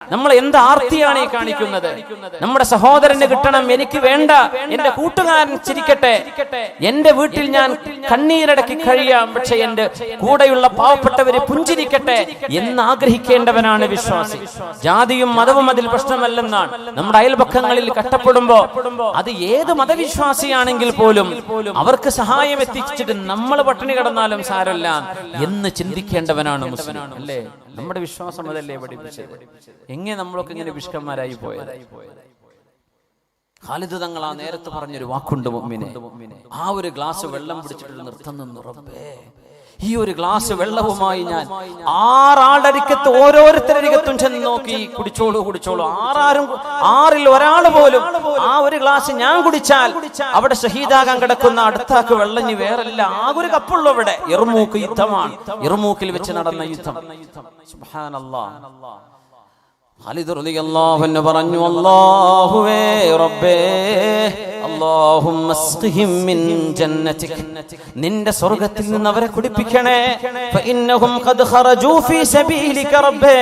നമ്മൾ എന്ത് ആർത്തിയാണ് ഈ കാണിക്കുന്നത്? നമ്മുടെ സഹോദരന് കിട്ടണം, എനിക്ക് വേണ്ട, എന്റെ കൂട്ടുകാരൻ ചിരിക്കട്ടെ, എന്റെ വീട്ടിൽ ഞാൻ കണ്ണീരടക്കി കഴിയാം, പക്ഷെ എന്റെ കൂടെയുള്ള പാവപ്പെട്ടവര് പുഞ്ചിരിക്കട്ടെ എന്ന് ആഗ്രഹിക്കേണ്ടവനാണ് വിശ്വാസി. ജാതിയും മതവും അതിൽ പ്രശ്നമല്ലെന്നാണ്. നമ്മുടെ അയൽപക്കങ്ങളിൽ കഷ്ടപ്പെടുമ്പോ അത് ഏത് മതവിശ്വാസിയാണെങ്കിൽ പോലും അവർക്ക് സഹായം എത്തിച്ചിട്ട് നമ്മൾ പട്ടിണി കിടന്നാലും സാരമില്ല എന്ന് ചിന്തിക്കേണ്ടവനാണ് മുസ്ലിം. അല്ലേ? നമ്മുടെ വിശ്വാസം അതല്ലേ പഠിപ്പിച്ചത്? എങ്ങനെ നമ്മളൊക്കെ ഇങ്ങനെ വിഷ്കന്മാരായി പോയത്? ഖാലിദ് തങ്ങൾ ആ നേരത്തെ പറഞ്ഞൊരു വാക്കുണ്ട് മുഅ്മിനെ, ആ ഒരു ഗ്ലാസ് വെള്ളം പിടിച്ചിട്ട് നൃത്തം നിന്നു. റബ്ബേ, ഈ ഒരു ഗ്ലാസ് വെള്ളവുമായി ഞാൻ 6 ആളുടെ അരികത്ത് ഓരോരുത്തരരികത്തും ചെന്ന് നോക്കി, കുടിച്ചോളൂ കുടിച്ചോളൂ. 6 ഒരാൾ പോലും ആ ഒരു ഗ്ലാസ് ഞാൻ കുടിച്ചാൽ അവിടെ ഷഹീദാകാൻ കിടക്കുന്ന അടുത്താക്ക് വെള്ളം വേറല്ല. ആകെ ഒരു കപ്പുള്ളൂ അവിടെ. യർമൂക്ക് യുദ്ധമാണ്, യർമൂക്കിൽ വെച്ച് നടന്ന യുദ്ധം. സുബ്ഹാനല്ലാഹ്. ഖാലിദ് റളിയല്ലാഹു അൻഹു പറഞ്ഞു, അല്ലാഹുവേ റബ്ബേ, അല്ലാഹുമ്മ അസ്ഖിഹിം മിൻ ജന്നതിക, നിന്റെ സ്വർഗ്ഗത്തിൽ നിന്ന് അവരെ കുടിപ്പിക്കണേ. ഫഇന്നഹും ഖദ് ഖറജൂ ഫീ സബീലിക റബ്ബേ,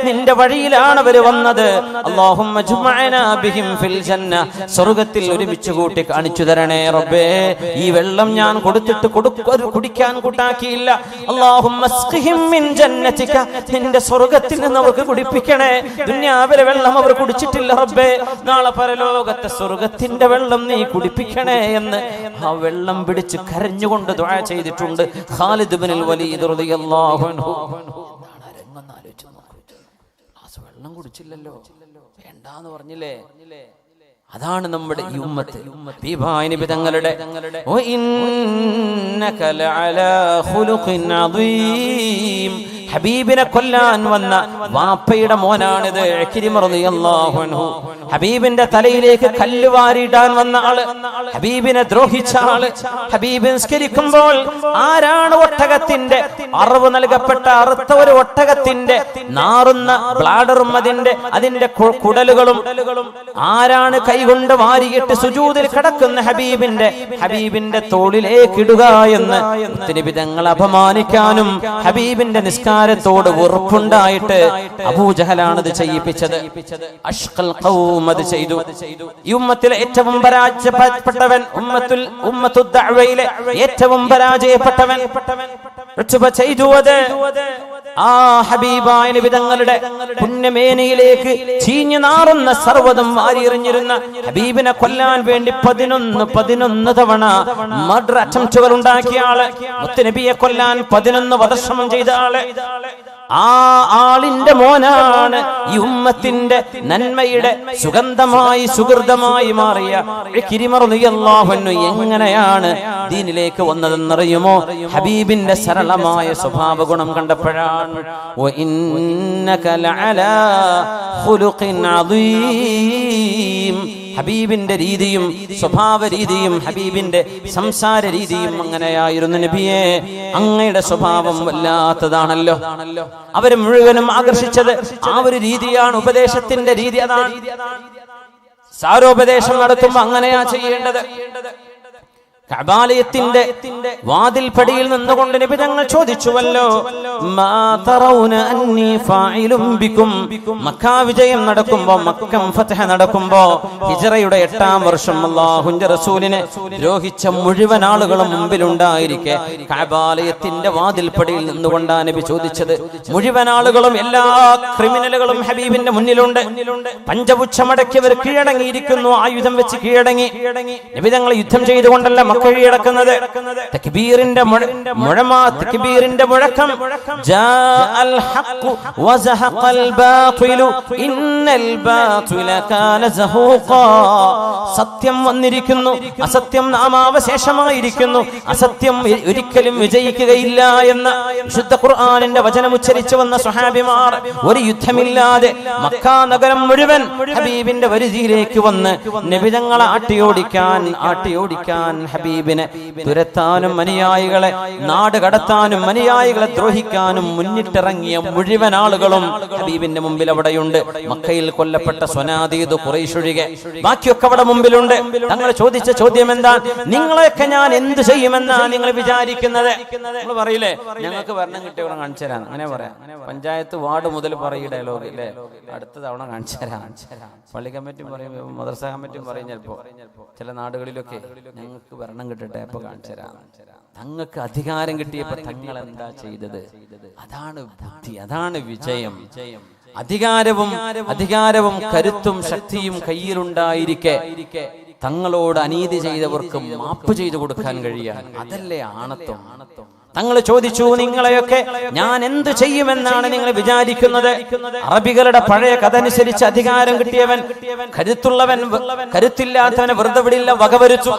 നിന്റെ വഴിയിലാണ് അവർ വന്നത്. അല്ലാഹുമ്മ ജുമഅനാ ബിഹിം ഫിൽ ജന്ന, സ്വർഗ്ഗത്തിൽ ഒരുമിച്ച് കൂട്ടി കാണിച്ചു തരണേ റബ്ബേ. ഈ വെള്ളം ഞാൻ കൊടുത്തിട്ട് കുടിക്കാൻ കൂട്ടാക്കിയില്ല. അല്ലാഹുമ്മ അസ്ഖിഹിം മിൻ ജന്നതിക, നിന്റെ സ്വർഗ്ഗത്തിൽ നിന്ന് അവർക്ക് കുടിപ്പിക്കണേ. ദുനിയാവിലെ വെള്ളം അവർ കുടിച്ചിട്ടില്ല റബ്ബേ, നാളെ പരലോകത്തെ സ്വർഗ്ഗത്തിന്റെ വെള്ളം നീ കുടിപ്പിക്കണേ എന്ന് ആ വെള്ളം പിടിച്ച് കരഞ്ഞുകൊണ്ട് ദുആ ചെയ്തിട്ടുണ്ട് ഖാലിദ് ഇബ്നുൽ വലീദ് റളിയല്ലാഹു അൻഹു. വെള്ളം കുടിച്ചില്ലല്ലോ, വേണ്ടാന്ന് പറഞ്ഞില്ലേ? അതാണ് നമ്മുടെ ഈ ഉമ്മത്ത്. ബീബായി നബി തങ്ങളുടെ വ ഇന്നക ലഅലാ ഖുലുഖിൻ അദീം, ഹബീബിനെ കൊല്ലാൻ വന്ന വാപ്പയുടെ മോനാണിത്, ഇക്രിമ റളിയല്ലാഹു അൻഹു. ഹബീബിന്റെ തലയിലേക്ക് കല്ല് വാരിയിടാൻ വന്ന ആള്, ഹബീബിനെ ദ്രോഹിച്ച ആള്. ഹബീബ് നിസ്കരിക്കുമ്പോൾ ആരാണ് ഒട്ടകത്തിന്റെ അറവ് നൽകപ്പെട്ട അറുത്ത ഒരു ഒട്ടകത്തിന്റെ നാറുന്ന ബ്ലാഡറും അതിന്റെ കുടലുകളും ആരാണ് കൈകൊണ്ട് വാരിയിട്ട് സുജൂദിൽ കിടക്കുന്ന ഹബീബിന്റെ തോളിലേക്ക് ഇടുക എന്ന് നബി തങ്ങൾ അപമാനിക്കാനും ഹബീബിന്റെ നിസ്കാരത്തോട് വെറുപ്പുണ്ടായിട്ട് അബൂജഹലാണത് ചെയ്യിപ്പിച്ചത്. അഷ്ഖൽ ഖൗം അത് ചെയ്തു. ഈ ഉമ്മത്തിലെ ഏറ്റവും പരാജയപ്പെട്ടവൻ, ഉമ്മത്തു ദഅവയിലെ ഏറ്റവും പരാജയപ്പെട്ടവൻ ചെയ്തു അത് ആ ഹബീബായ നബി തങ്ങളുടെ പുണ്യമേനയിലേക്ക് ചീഞ്ഞു നാറുന്ന സർവ്വതും വാരിയെറിഞ്ഞിരുന്ന ഹബീബിനെ കൊല്ലാൻ വേണ്ടി 11 തവണ മർഡർ അറ്റംപ്റ്റുകൾ ഉണ്ടാക്കിയ ആള്, മുത്തുനബിയെ കൊല്ലാൻ 11 വധശ്രമം ചെയ്ത ആള്, ആ ആളിന്റെ മോനാണ് ഈ ഉമ്മത്തിന്റെ നന്മയുടെ സുഗന്ധമായി സുഹൃതമായി മാറിയ ഇക്രിമ റളിയല്ലാഹു അൻഹു. എങ്ങനെയാണ് ദീനിലേക്ക് വന്നതെന്നറിയുമോ? ഹബീബിന്റെ സരളമായ സ്വഭാവ ഗുണം കണ്ടപ്പോഴാണ്. വ ഇന്നക ലഅലാ ഖുലുഖിൻ അദീം, ഹബീബിന്റെ രീതിയും സ്വഭാവ രീതിയും ഹബീബിന്റെ സംസാര രീതിയും അങ്ങനെയായിരുന്നു. നബിയെ, അങ്ങയുടെ സ്വഭാവം വല്ലാത്തതാണല്ലോ. അവര് മുഴുവനും ആകർഷിച്ചത് ആ ഒരു രീതിയാണ്, ഉപദേശത്തിന്റെ രീതി അതാണ്. സാരോപദേശം നടത്തുമ്പോ അങ്ങനെയാ ചെയ്യേണ്ടത്. കഅബാലയത്തിന്റെ വാതിൽപ്പടിയിൽ നിന്നുകൊണ്ട് നബി തങ്ങൾ ചോദിച്ചുവല്ലോ, മാ തറൗന അന്നി ഫാഇലും ബികും. മക്ക വിജയം നടക്കുമ്പോ, മക്കം ഫത്ഹ് നടക്കുമ്പോ, ഹിജ്റയുടെ 8-ാം വർഷം അല്ലാഹുവിന്റെ റസൂലിനെ ദ്രോഹിച്ച മുഴുവൻ ആളുകളും മുമ്പിലുണ്ടായിരിക്കെ കഅബാലയത്തിന്റെ വാതിൽപ്പടിയിൽ നിന്നുകൊണ്ടാണ് നബി ചോദിച്ചത്. മുഴുവൻ ആളുകളും, എല്ലാ ക്രിമിനലുകളും ഹബീബിന്റെ മുന്നിലുണ്ട്. പഞ്ചപുച്ഛമടക്കിയവർ കീഴടങ്ങിയിരിക്കുന്നു, ആയുധം വെച്ച് കീഴടങ്ങി. നബി തങ്ങൾ യുദ്ധം ചെയ്തുകൊണ്ടല്ല കീഴടക്കുന്നത്. തക്ബീറിന്റെ മുഴക്കം, ജാഅൽ ഹഖ് വസഹഖൽ ബാതിലു ഇന്നൽ ബാതില കാന സഹൂഖാ. സത്യം വന്നിരിക്കുന്നു, അസത്യം നാമാവശേഷമായിരിക്കുന്നു, അസത്യം ഒരിക്കലും വിജയിക്കുകയില്ല എന്ന വിശുദ്ധ ഖുർആനിന്റെ വചനം ഉച്ചരിച്ചു വന്ന സ്വഹാബിമാർ ഒരു യുദ്ധമില്ലാതെ മക്ക നഗരം മുഴുവൻ ഹബീബിന്റെ വരുതിയിലേക്ക് വന്ന് നബി തങ്ങളെ ആട്ടിയോടിക്കാൻ ഹബീബിനെ തുരത്താനും അനുയായികളെ നാട് കടത്താനും അനുയായികളെ ദ്രോഹിക്കാനും മുന്നിട്ടിറങ്ങിയ മുഴുവൻ ആളുകളും ഹബീബിന്റെ മുമ്പിൽ അവിടെയുണ്ട്. മക്കയിൽ കൊല്ലപ്പെട്ട സ്വനാദീദ് ഖുറൈശ് ഒഴികെ ബാക്കിയൊക്കെ അവിടെ മുമ്പിലുണ്ട്. തങ്ങൾ ചോദിച്ച ചോദ്യം എന്താ? നിങ്ങളെയൊക്കെ ഞാൻ എന്ത് ചെയ്യുമെന്നാണ് നിങ്ങൾ വിചാരിക്കുന്നത്? നിങ്ങൾ പറയില്ലേ ഞങ്ങൾക്ക് ഭരണം കിട്ടിയവിടെ കാണിച്ചു തരാം, അങ്ങനെ പറയാം. പഞ്ചായത്ത് വാർഡ് മുതൽ പറയും ഡയലോഗ് ഇല്ലേ, അടുത്ത തവണ കാണിച്ചു തരാം. പള്ളി കമ്മിറ്റിയും പറയും, മദ്രസ കമ്മിറ്റിയും പറയും. ചിലപ്പോ ചില നാടുകളിലൊക്കെ ഞങ്ങൾക്ക് ഭരണം കിട്ടട്ടെ അപ്പൊ കാണിച്ചു തരാം. തങ്ങൾക്ക് അധികാരം കിട്ടിയപ്പോ തങ്ങൾ എന്താ ചെയ്തത്? അതാണ് ബുദ്ധി, അതാണ് വിജയം. അധികാരവും കരുത്തും ശക്തിയും കയ്യിലുണ്ടായിരിക്കെ തങ്ങളോട് അനീതി ചെയ്തവർക്ക് മാപ്പ് ചെയ്തു കൊടുക്കാൻ കഴിയാൻ, അതല്ലേ ആണത്വം. തങ്ങൾ ചോദിച്ചു, നിങ്ങളെയൊക്കെ ഞാൻ എന്ത് ചെയ്യുമെന്നാണ് നിങ്ങൾ വിചാരിക്കുന്നത്? അറബികളുടെ പഴയ കഥ അനുസരിച്ച് അധികാരം കിട്ടിയവൻ കരുത്തുള്ളവൻ കരുത്തില്ലാത്തവനെ വെറുതെ വിടില്ല, വകവരുച്ചു.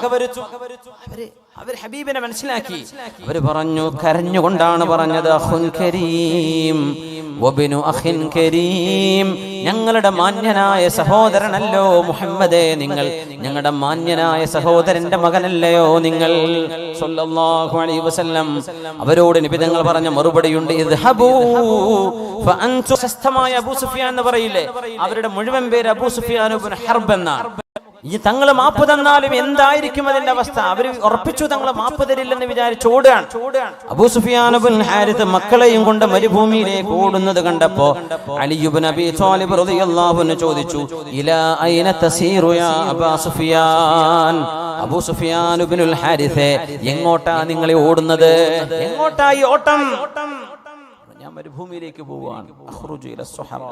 അവർ ഹബീബിനെ മനസ്സിലാക്കി. അവർ പറഞ്ഞു, കരഞ്ഞുകൊണ്ടാണ് പറഞ്ഞത്, അഖുൻ കരീം വബിനു അഖിൻ കരീം, ഞങ്ങളുടെ മാന്യനായ സഹോദരനല്ലോ മുഹമ്മദേ നിങ്ങൾ, ഞങ്ങളുടെ മാന്യനായ സഹോദരന്റെ മകനല്ലയോ നിങ്ങൾ സല്ലല്ലാഹു അലൈഹി വസല്ലം. അവരോട് നബി തങ്ങൾ പറഞ്ഞ മറുപടിയുണ്ട്, ഇദ്ഹബൂ ഫഅൻതു. ശസ്തമായ അബൂ സുഫിയാൻ എന്ന് പറയില്ലേ, അവരുടെ മുഴുവൻ പേര് അബൂ സുഫിയാൻ ഇബ്നു ഹർബ് എന്നാണ്. ഈ തങ്ങൾ മാപ്പ് തന്നാലും എന്തായിരിക്കും അതിന്റെ അവസ്ഥ? അവർ ഉറപ്പിച്ചു തങ്ങൾ മാപ്പ് തരില്ലെന്ന് വിചാരിച്ച് ഓടുകയാണ്. അബൂ സുഫിയാൻ ഇബ്നു ഹാരിത്ത് മക്കളെയും കൊണ്ട് മരുഭൂമിയിലേക്ക് ഓടുന്നത് കണ്ടപ്പോ അലി ഇബ്നു അബീ ത്വാലിബ് റളിയല്ലാഹു അൻഹു ചോദിച്ചു, ഇലാ ഐന തസീറു യാ അബൂ സുഫിയാൻ? അബൂ സുഫിയാൻ ഇബ്നുൽ ഹാരിത്തെ, എങ്ങോട്ടാ നിങ്ങൾ ഓടുന്നത്? എങ്ങോട്ടായി ഓട്ടം? ഞാൻ മരുഭൂമിയിലേക്ക് പോവാണ്. അഖ്റുജു ഇല സുഹറ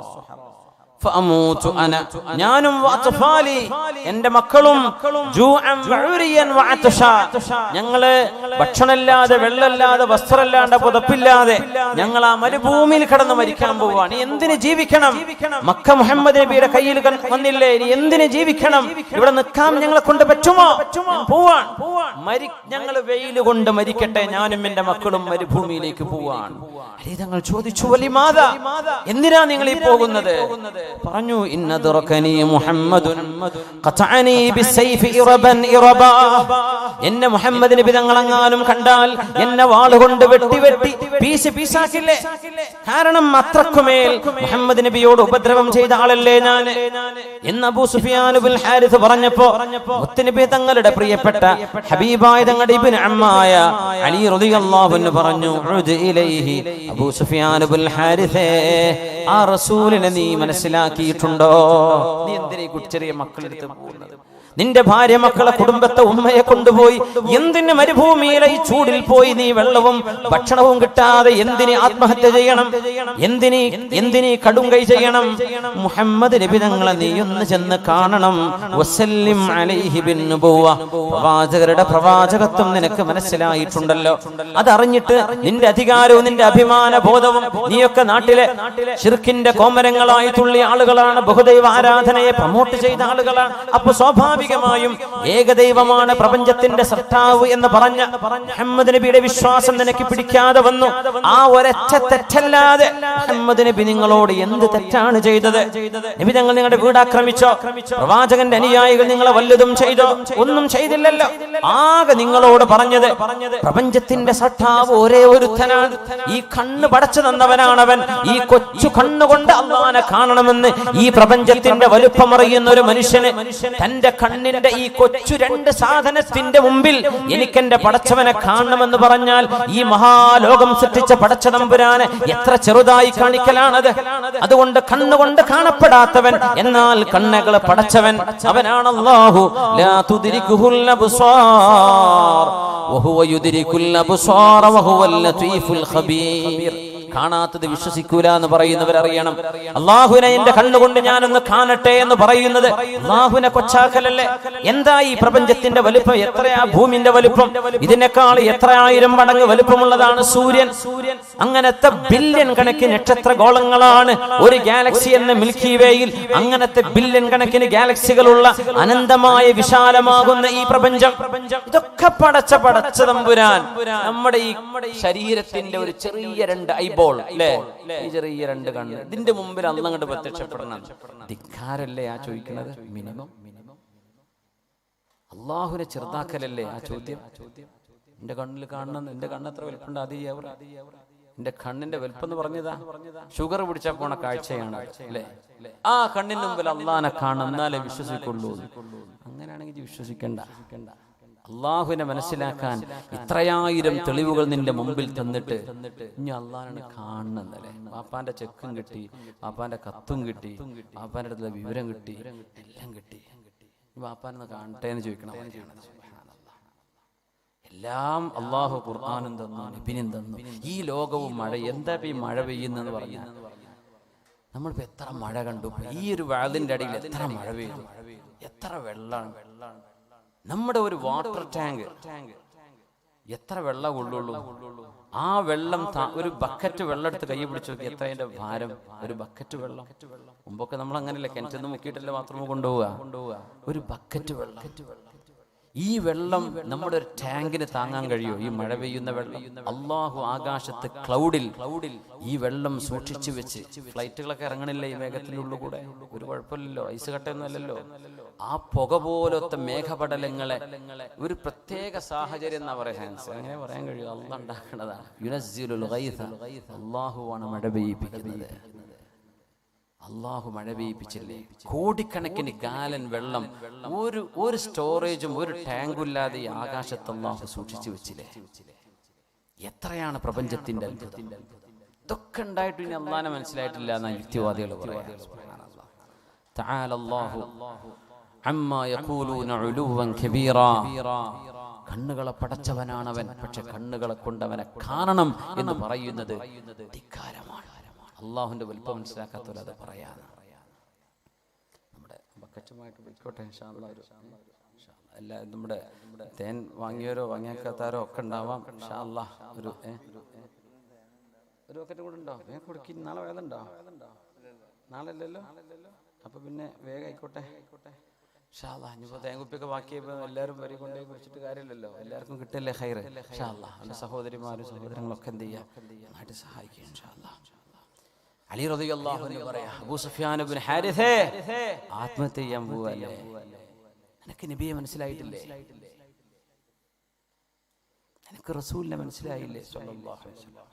ഫഅമൂതു അന, ഞാനും വഅത്ഫാലി, എൻ്റെ മക്കളും, ജൂഅൻ വഉരിയൻ വഅത്ഷ, ഞങ്ങള് ഭക്ഷണമില്ലാതെ വെള്ളമില്ലാതെ വസ്ത്രമില്ലാതെ പുതപ്പില്ലാതെ ഞങ്ങൾ ആ മരുഭൂമിയിൽ കിടന്ന് മരിക്കാൻ പോവാണ്. എന്തിന് ജീവിക്കണം? മക്ക മുഹമ്മദ് നബിയുടെ കയ്യിൽ വന്നില്ലേ, ഇനി എന്തിന് ജീവിക്കണം? ഇവിടെ നിൽക്കാൻ ഞങ്ങളെ കൊണ്ട് പറ്റുമോ? പോവാൻ. ഞങ്ങൾ വെയിൽ കൊണ്ട് മരിക്കട്ടെ, ഞാനും എൻ്റെ മക്കളും മരുഭൂമിയിലേക്ക് പോവാൻ. തങ്ങൾ ചോദിച്ചു, വലിമാത, എന്തിനാ നിങ്ങൾ ഈ പോകുന്നത്? പറഞ്ഞു, ഇന്നദറകനി മുഹമ്മദുൻ ഖതഅനി ബിസൈഫി ഇറബൻ ഇറബാ, എന്നെ മുഹമ്മദ് നബി തങ്ങളെങ്ങാനും കണ്ടാൽ എന്നെ വാളുകൊണ്ട് വെട്ടി പീസ് പീസാക്കില്ലേ? കാരണം അത്രക്കുമേൽ മുഹമ്മദ് നബിയോട് ഉപദ്രവം ചെയ്ത ആളല്ലേ ഞാൻ എന്ന് അബൂ സുഫിയാൻ ഇബ്നുൽ ഹാരിസ് പറഞ്ഞപ്പോ മുത്തുനബി തങ്ങളുടെ പ്രിയപ്പെട്ട ഹബീബായ തങ്ങളുടെ ഇബ്നു അമ്മായ അലി റളിയല്ലാഹു അൻഹു പറഞ്ഞു, ഉദ് ഇലൈഹി, അബൂ സുഫിയാൻ ഇബ്നുൽ ഹാരിസേ, ആ റസൂലിനെ നീ മനസ്സിലാക്കിയിട്ടുണ്ടോ? നീ എന്തിനാ ചെറിയ മക്കളെടുത്ത് പോകുന്നത്? നിന്റെ ഭാര്യ മക്കളെ കുടുംബത്തെ ഉമ്മയെ കൊണ്ടുപോയി എന്തിന് മരുഭൂമിയിലെ ഈ ചൂടിൽ പോയി നീ വെള്ളവും ഭക്ഷണവും കിട്ടാതെ എന്തിന് ആത്മഹത്യ ചെയ്യണം? എന്തിന് കടും കൈ ചെയ്യണം? മുഹമ്മദ് നബി തങ്ങളെ നീ ഒന്ന് ചെന്ന് കാണണം. വസല്ലിം അലൈഹി ബിന്നുബുവ, പ്രവാചകരുടെ പ്രവാചകത്വം നിനക്ക് മനസ്സിലായിട്ടുണ്ടല്ലോ. അതറിഞ്ഞിട്ട് നിന്റെ അധികാരവും നിന്റെ അഭിമാന ബോധവും, നീയൊക്കെ നാട്ടിലെ ശിർക്കിന്റെ കോമരങ്ങളായി തുള്ളിയ ആളുകളാണ്, ബഹുദൈവ ആരാധനയെ പ്രമോട്ട് ചെയ്ത ആളുകളാണ്. അപ്പൊ സ്വാഭാവികമായും ഏകദൈവമാണ് പ്രപഞ്ചത്തിന്റെ സൃഷ്ടാവ് എന്ന് പറഞ്ഞ മുഹമ്മദ് നബിയുടെ വിശ്വാസം നിനക്ക് പിടിക്കാതെ വന്നു. ആ ഒരൊറ്റ തെറ്റല്ലാതെ മുഹമ്മദ് നബി നിങ്ങളോട് എന്ത് തെറ്റാണ് ചെയ്തത്? നബി തങ്ങൾ നിങ്ങളുടെ വീട് ആക്രമിച്ചോ? പ്രവാചകന്റെ അനുയായികൾ നിങ്ങളെ വല്ലതും ചെയ്തോ? ഒന്നും ചെയ്തില്ലല്ലോ. ആകെ നിങ്ങളോട് പറഞ്ഞത് പ്രപഞ്ചത്തിന്റെ സൃഷ്ടാവ് ഒരേ ഒരുത്തനാണ്, ഈ കണ്ണ് പടച്ചു തന്നവനാണവൻ, ഈ കൊച്ചു കണ്ണുകൊണ്ട് അല്ലാഹനെ കാണണമെന്ന് ഈ പ്രപഞ്ചത്തിന്റെ വലുപ്പം അറിയുന്ന ഒരു മനുഷ്യന് തന്റെ കണ്ണിന്റെ ഈ കൊച്ചു രണ്ട് സാധനത്തിന്റെ മുമ്പിൽ എനിക്ക് എന്റെ പടച്ചവനെ കാണണമെന്ന് പറഞ്ഞാൽ ഈ മഹാലോകം സൃഷ്ടിച്ച പടച്ച തമ്പുരാനെ എത്ര ചെറുതായി കാണിക്കലാണത്. അതുകൊണ്ട് കണ്ണുകൊണ്ട് കാണപ്പെടാത്തവൻ, എന്നാൽ കണ്ണുകൾ പടച്ചവൻ അവനാണ് അല്ലാഹു. ലാ തുദ്രികുഹുൽ അബ്സാർ വഹുവ യുദ്രികുൽ അബ്സാർ വഹുവൽ ലതീഫുൽ ഖബീർ. കാണാത്തത് വിശ്വസിക്കൂല എന്ന് പറയുന്നവരറിയണം, അള്ളാഹുവിനെ എന്റെ കണ്ണുകൊണ്ട് ഞാനൊന്ന് കാണട്ടെ എന്ന് പറയുന്നത് അള്ളാഹുവിനെ കൊച്ചാക്കലല്ലേ? എന്താ ഈ പ്രപഞ്ചത്തിന്റെ വലുപ്പം? എത്രയാ ഭൂമിന്റെ വലുപ്പം? ഇതിനേക്കാൾ എത്ര ആയിരം മടങ്ങ് വലുപ്പമുള്ളതാണ് സൂര്യൻ. അങ്ങനത്തെ ബില്യൺ കണക്കിന് നക്ഷത്ര ഗോളങ്ങളാണ് ഒരു ഗാലക്സി എന്ന മിൽക്കി വേയിൽ. അങ്ങനത്തെ ബില്യൺ കണക്കിന് ഗാലക്സികളുള്ള അനന്തമായ വിശാലമാകുന്ന ഈ പ്രപഞ്ചം, ഇതൊക്കെ പടച്ച തമ്പുരാൻ നമ്മുടെ ഈ ശരീരത്തിന്റെ ഒരു ചെറിയ രണ്ട് ഐബോൾ, ഈ ചെറിയ രണ്ട് കണ്ണ്, ഇതിന്റെ മുമ്പിൽ അന്നങ്ങോട്ട് പ്രത്യക്ഷപ്പെടണം. ധിക്കാരല്ലേ ആ ചോദിക്കുന്നത്? മിനിമം അള്ളാഹുവിനെ ചെറുതാക്കലല്ലേ ആ ചോദ്യം? എന്റെ കണ്ണിൽ കാണണം, എന്റെ കണ്ണെത്ര വലുപ്പുണ്ട്, എന്റെ കണ്ണിന്റെ വലുപ്പം എന്ന് പറഞ്ഞതാ ഷുഗർ പിടിച്ചാൽ പോണ കാഴ്ചയാണ് അല്ലേ? ആ കണ്ണിന്റെ മുമ്പിൽ അള്ളാഹിനെ കാണണം, എന്നാലേ വിശ്വസിക്കുള്ളൂ. അങ്ങനെയാണെങ്കിൽ വിശ്വസിക്കണ്ട. അള്ളാഹുവിനെ മനസ്സിലാക്കാൻ ഇത്രയായിരം തെളിവുകൾ നിന്റെ മുമ്പിൽ തന്നിട്ട് ഇനി അള്ളാഹിനെ കാണണമെന്നല്ലേ? പാപ്പാന്റെ ചെക്കും കിട്ടി, പാപ്പാന്റെ കത്തും കിട്ടി, പാപ്പാന്റെ അടുത്തുള്ള വിവരം കിട്ടി, എല്ലാം കിട്ടി. പാപ്പാനെ കാണട്ടെ എന്ന് ചോദിക്കണം. എല്ലാം അള്ളാഹു ഖുർആനും തന്നു, നബിയും തന്നു. ഈ ലോകവും മഴ, എന്താ ഈ മഴ പെയ്യുന്നെന്ന് പറഞ്ഞാൽ നമ്മളിപ്പോ എത്ര മഴ കണ്ടു. ഈ ഒരു വാതിന്റെ അടിയിൽ എത്ര മഴ പെയ്തു, എത്ര വെള്ളമാണ്. നമ്മുടെ ഒരു വാട്ടർ ടാങ്ക് എത്ര വെള്ളം കൊള്ളുള്ളൂ? ആ വെള്ളം ഒരു ബക്കറ്റ് വെള്ളം എടുത്ത് കൈ പിടിച്ചു നോക്കി, എത്ര അതിന്റെ ഭാരം? ഒരു ബക്കറ്റ് വെള്ളം. മുമ്പൊക്കെ നമ്മൾ അങ്ങനെയല്ല, കിണറ്റിൽ മുക്കിയിട്ടല്ലേ ബാത്റൂമിൽ കൊണ്ടുപോവുക. ഒരു ബക്കറ്റ് വെള്ളം. ഈ വെള്ളം നമ്മുടെ ഒരു ടാങ്കിന് താങ്ങാൻ കഴിയോ? ഈ മഴ പെയ്യുന്ന വെള്ളം അള്ളാഹു ആകാശത്ത് ക്ലൗഡിൽ ഈ വെള്ളം സൂക്ഷിച്ചു വെച്ച്, ഫ്ലൈറ്റുകളൊക്കെ ഇറങ്ങണില്ല ഈ മേഘത്തിനുള്ളിൽ കൂടെ, ഒരു കുഴപ്പമില്ലല്ലോ, ഐസ് കട്ടയൊന്നും അല്ലല്ലോ. ആ പുക പോലത്തെ മേഘപടലങ്ങളെ ഒരു പ്രത്യേക സാഹചര്യം എന്നാ പറയാ, അങ്ങനെ പറയാൻ കഴിയും. അള്ളാഹ് ഉണ്ടാക്കുന്നതാണ്. യുനസ്സിലുൽ ഗൈഥ, അള്ളാഹുവാണ് മഴ പെയ്യിപ്പിക്കുന്നത്. അള്ളാഹു മഴ പെയ്യിപ്പിച്ചില്ലേ? കോടിക്കണക്കിന് ഗാലൻ വെള്ളം ഒരു സ്റ്റോറേജും ഒരു ടാങ്കും ഇല്ലാതെ ഈ ആകാശത്ത് അള്ളാഹു സൂക്ഷിച്ചു വെച്ചില്ലേ? എത്രയാണ് പ്രപഞ്ചത്തിന്റെ അത്ഭുതം! ഇതൊക്കെ ഉണ്ടായിട്ട് ഇനി അള്ളാഹിനെ മനസ്സിലായിട്ടില്ല എന്നാ യുക്തിവാദികൾ പറയാം. കണ്ണുകളെ പടച്ചവനാണവൻ, പക്ഷെ കണ്ണുകളെ കൊണ്ടവനെ കാണണം എന്ന് പറയുന്നത് ധിക്കാരമാണ്. അള്ളാഹുവിന്റെ വലുപ്പം മനസ്സിലാക്കാത്തവർ അത് പറയാതെ നമ്മുടെ ബക്കറ്റുമായിട്ട് പോയിക്കോട്ടെ. അല്ല, നമ്മുടെ തേൻ വാങ്ങിയവരോ വാങ്ങിയാക്കാത്തവരോ ഒക്കെ ഉണ്ടാവാം. ഒരു ബക്കറ്റ് കൂടെ ഉണ്ടോ? വേഗം കൊടുക്കി. നാളെ വേദണ്ടോ? നാളെ അല്ലല്ലോ. അപ്പൊ പിന്നെ വേഗം ആയിക്കോട്ടെ. ഇനിയിപ്പോ തേങ്കുപ്പിയൊക്കെ ബാക്കിയപ്പോ എല്ലാവരും വരി കൊണ്ടുപോയി കുടിച്ചിട്ട് കാര്യമില്ലല്ലോ, എല്ലാവർക്കും കിട്ടല്ലേ ഹൈറ്. എന്റെ സഹോദരിമാരും സഹോദരങ്ങളൊക്കെ എന്ത് ചെയ്യാ, നന്നായിട്ട് സഹായിക്കുക. ഇൻഷാ അല്ലാഹ്. അലി റളിയല്ലാഹു അൻഹു പറയാ, അബൂ സുഫിയാൻ ഇബ്നു ഹാരിസ ആത്മഹത്യ ചെയ്യാൻ പോവല്ലേ? നിനക്ക് നബിയെ മനസ്സിലായിട്ടില്ലേ? നിനക്ക് റസൂലിനെ മനസ്സിലായില്ലേ? സ്വല്ലല്ലാഹു അലൈഹി വസല്ലം.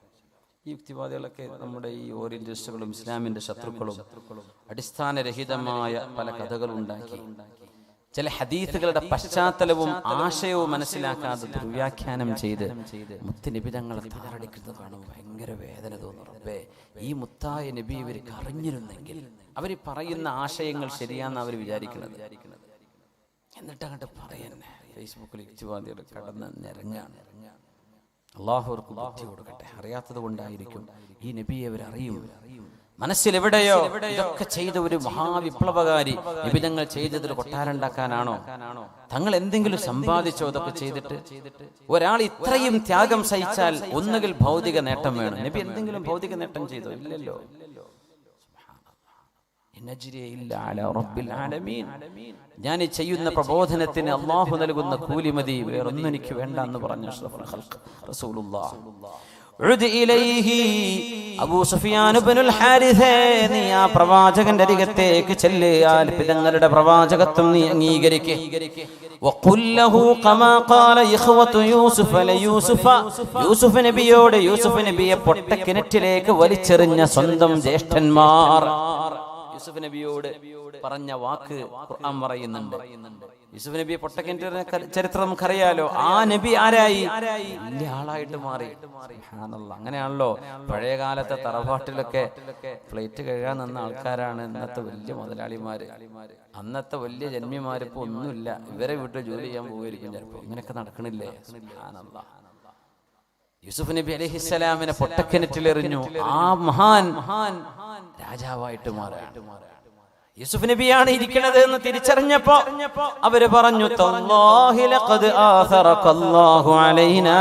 ഈ യുക്തിവാദികളൊക്കെ നമ്മുടെ ഈ ഓറിയന്റലിസ്റ്റുകളും ഇസ്ലാമിന്റെ ശത്രുക്കളും അടിസ്ഥാനരഹിതമായ പല കഥകളും ഉണ്ടാക്കി, ചില ഹദീസുകളുടെ പശ്ചാത്തലവും ആശയവും മനസ്സിലാക്കാതെ ദുർവ്യാഖ്യാനം ചെയ്ത് മുത്തുനബി തങ്ങളെ താറടിക്കുന്നത് കാണും ഭയങ്കര വേദന തോന്നും. റബ്ബേ, ഈ മുത്തായ നബി ഇവർക്ക് അറിഞ്ഞിരുന്നെങ്കിൽ. അവർ പറയുന്ന ആശയങ്ങൾ ശരിയാന്ന് അവർ വിചാരിക്കുന്നത്, എന്നിട്ട് അങ്ങോട്ട് പറയുന്നേ. ഫേസ്ബുക്കിൽ യുക്തിവാദികൾ കടന്ന് നിരങ്ങാണ്. അള്ളാഹു അവർക്ക് ബുദ്ധി കൊടുക്കട്ടെ. അറിയാത്തത് കൊണ്ടായിരിക്കും. ഈ നബിയെ അവരറിയും. മനസ്സിലെവിടെയോ ഇതൊക്കെ ചെയ്ത ഒരു മഹാവിപ്ലവകാരി നിബിധങ്ങൾ ചെയ്തതിൽ കൊട്ടാരണ്ടാക്കാനാണോ? തങ്ങൾ എന്തെങ്കിലും സമ്പാദിച്ചോ? അതൊക്കെ ചെയ്തിട്ട് ഒരാൾ ഇത്രയും ത്യാഗം സഹിച്ചാൽ ഒന്നുകിൽ ഭൗതിക നേട്ടം വേണം. നബി എന്തെങ്കിലും ഭൗതിക നേട്ടം ചെയ്തോ? ഇല്ലല്ലോ. ഞാൻ ചെയ്യുന്ന പ്രബോധനത്തിന് അള്ളാഹു നൽകുന്ന കൂലി മതി, വേറൊന്നും എനിക്ക് വേണ്ട എന്ന് പറഞ്ഞു റസൂലുള്ളാഹ്. അബൂ സുഫിയാൻ ഇബ്നുൽ ഹാരിസ, നീ ആ പ്രവാചകന്റെ അരികത്തേക്ക് ചെല്ലുക, പിതങ്ങളുടെ പ്രവാചകത്വം നീ അംഗീകരിക്കുക. വഖുൽ ലഹു കമാ ഖാല ഇഖ്വതു യൂസുഫ ലയൂസുഫ, യൂസുഫ് നബിയോട് യൂസുഫ് നബിയെ പൊട്ടക്കിണറ്റിലേക്ക് വലിച്ചെറിഞ്ഞ സ്വന്തം ജ്യേഷ്ഠന്മാർ യൂസുഫ് നബിയോട് പറഞ്ഞ വാക്ക് ഖുർആൻ പറയുന്നുണ്ട്. യൂസുഫ് നബിയെ പൊട്ടക്കിണറ്റിലെ ചരിത്രം നമുക്കറിയാലോ. ആ നബി ആരായി? വലിയ ആളായിട്ട് മാറി. സുബ്ഹാനല്ലാഹ്. അങ്ങനെയാണല്ലോ പഴയ കാലത്തെ തറവാട്ടിലൊക്കെ പ്ലേറ്റ് കഴുകാൻ നിന്ന ആൾക്കാരാണ് ഇന്നത്തെ വലിയ മുതലാളിമാര്. അന്നത്തെ വലിയ ജന്മിമാരിപ്പോ ഒന്നുമില്ല, ഇവരെ വീട്ടിൽ ജോലി ചെയ്യാൻ പോവുകയായിരിക്കും ചിലപ്പോ. ഇങ്ങനെയൊക്കെ നടക്കണില്ലേ? സുബ്ഹാനല്ലാഹ്. യൂസുഫ് നബി അലൈഹിസ്സലാമിനെ പൊട്ടക്കിണറ്റിലെറിഞ്ഞു. ആ മഹാൻ രാജാവായിട്ട് മാറാണ്. യൂസുഫ് നബിയാണ് ഇരിക്കുന്നത് എന്ന് തിരിച്ചറിഞ്ഞപ്പോ അവര് പറഞ്ഞു, തല്ലാഹി ലഖദ് ആഥറകല്ലാഹു അലൈനാ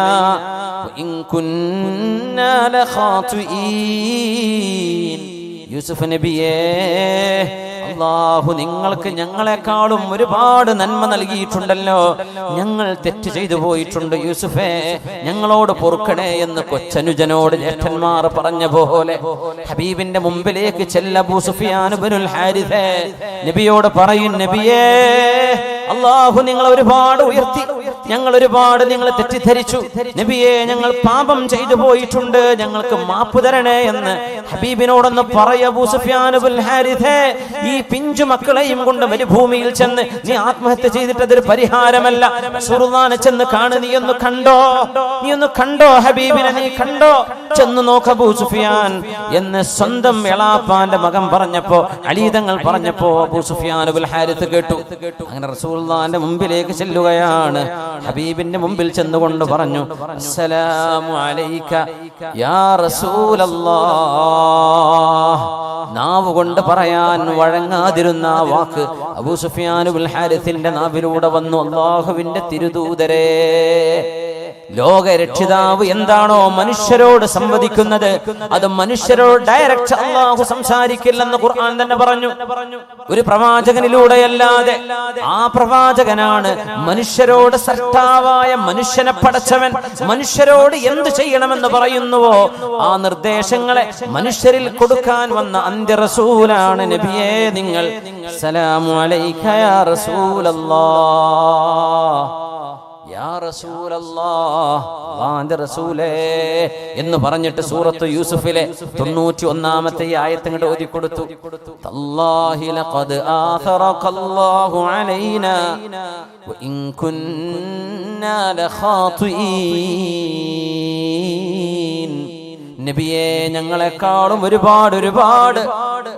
വഇൻ കുന്നാ ലഖാതിഈൻ. യൂസുഫ് നബിയേ, അല്ലാഹു നിങ്ങൾക്ക് ഞങ്ങളെക്കാളും ഒരുപാട് നന്മ നൽകിയിട്ടുണ്ടല്ലോ, ഞങ്ങൾ തെറ്റ് ചെയ്തു പോയിട്ടുണ്ട് യൂസുഫേ, ഞങ്ങളോട് പൊറുക്കണേ എന്ന് കൊച്ചനുജനോട് ജ്യേഷ്ഠന്മാർ പറഞ്ഞ പോലെ ഹബീബിന്റെ മുമ്പിലേക്ക് ചെല്ല അബൂ സുഫിയാൻ ഇബ്നുൽ ഹാരിഥ നബിയോട് പറയും, നബിയേ അല്ലാഹു നിങ്ങളെ ഒരുപാട് ഉയർത്തി, ഞങ്ങൾ ഒരുപാട് നിങ്ങളെ തെറ്റിദ്ധരിച്ചു നബിയെ, ഞങ്ങൾ പാപം ചെയ്തു പോയിട്ടുണ്ട്, ഞങ്ങൾക്ക് മാപ്പ് തരണേ എന്ന് ഹബീബിനോടൊന്ന് പറയ. അബൂ സുഫിയാൻ ഇബ്നുൽ ഹാരിഥ, ഈ പിഞ്ചു മക്കളെയും കൊണ്ട് മരുഭൂമിയിൽ ചെന്ന് നീ ആത്മഹത്യ ചെയ്തിട്ട് അതൊരു പരിഹാരമല്ല, റസൂലുള്ളാഹിനെ ചെന്ന് കാണു, നീ ഒന്ന് കണ്ടോ ഹബീബിനെ, നീ കണ്ടോ, ചെന്ന് നോക്ക് അബൂ സുഫിയാൻ എന്ന് സ്വന്തം എളാപ്പാന്റെ മകൻ പറഞ്ഞപ്പോ, അലി തങ്ങൾ പറഞ്ഞപ്പോ അബൂ സുഫിയാൻ ഇബ്നുൽ ഹാരിഥ കേട്ടു. അങ്ങനെ റസൂലുള്ളാഹിന്റെ മുമ്പിലേക്ക് ചെല്ലുകയാണ്. ഹബീബിന്റെ മുമ്പിൽ ചെന്നുകൊണ്ട് പറഞ്ഞു, അസ്സലാമു അലൈക യാ റസൂലല്ലാഹ്. നാവ് കൊണ്ട് പറയാൻ വഴങ്ങാതിരുന്ന ആ വാക്ക് അബൂ സുഫിയാൻ ഇബ്നുൽ ഹാരിഥിന്റെ നാവിലൂടെ വന്നു, അല്ലാഹുവിന്റെ തിരുദൂതരേ, ലോകരക്ഷിതാവ് എന്താണോ മനുഷ്യരോട് സംവദിക്കുന്നത് അത് മനുഷ്യരോട് ഡയറക്റ്റ് അല്ലാഹു സംസാരിക്കില്ലെന്ന് ഖുർആൻ തന്നെ പറഞ്ഞു. ഒരു പ്രവാചകനിലൂടെയല്ലാതെ. ആ പ്രവാചകനാണ് മനുഷ്യരോട് സൃഷ്ടാവായ മനുഷ്യനെ പടച്ചവൻ മനുഷ്യരോട് എന്ത് ചെയ്യണമെന്ന് പറയുന്നുവോ ആ നിർദ്ദേശങ്ങളെ മനുഷ്യരിൽ കൊടുക്കാൻ വന്ന അന്ത്യ റസൂലാണ് നബിയേ നിങ്ങൾ. സലാമു അലൈക യാ റസൂലല്ലാഹ്, യാ റസൂലല്ലാഹ്, അല്ലാഹുവിന്റെ റസൂലേ എന്ന് പറഞ്ഞിട്ട് സൂറത്ത് യൂസുഫിലെ 91-ാമത്തെ ആയത്ത് അങ്ങോട്ട് ഓതി കൊടുത്തു. തല്ലാഹി ലഖദ് ആഥറകല്ലാഹു അലൈനാ വഇൻ കുന്നാ ലഖാതിഈൻ. നബിയെ ഞങ്ങളെക്കാളും ഒരുപാട്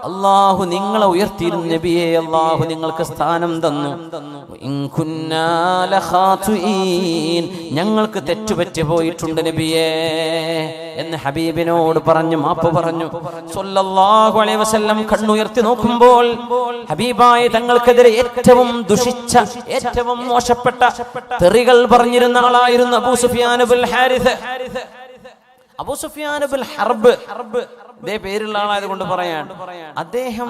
അല്ലാഹു നിങ്ങളെ ഉയർത്തിയിരുന്നു നബിയെ, അല്ലാഹു നിങ്ങൾക്ക് സ്ഥാനം തന്നു. ഇൻ കുന്നാ ലഖാതിഈൻ, ഞങ്ങൾക്ക് തെറ്റുപറ്റി പോയിട്ടുണ്ട് നബിയെ എന്ന് ഹബീബിനോട് പറഞ്ഞു മാപ്പ് പറഞ്ഞു. സ്വല്ലല്ലാഹു അലൈഹി വസല്ലം കണ്ണുയർത്തി നോക്കുമ്പോൾ ഹബീബായ തങ്ങൾക്കെതിരെ ഏറ്റവും ദുഷിച്ച ഏറ്റവും മോശപ്പെട്ട തെറികൾ പറഞ്ഞിരുന്ന ആളായിരുന്നു അബൂ സുഫിയാൻ ഇബ്നുൽ ഹാരിഥ. അബൂ സുഫിയാൻ ഇബ്നുൽ ഹർബ് ഇതേ പേരുള്ള ആളായതുകൊണ്ട് പറയാൻ, അദ്ദേഹം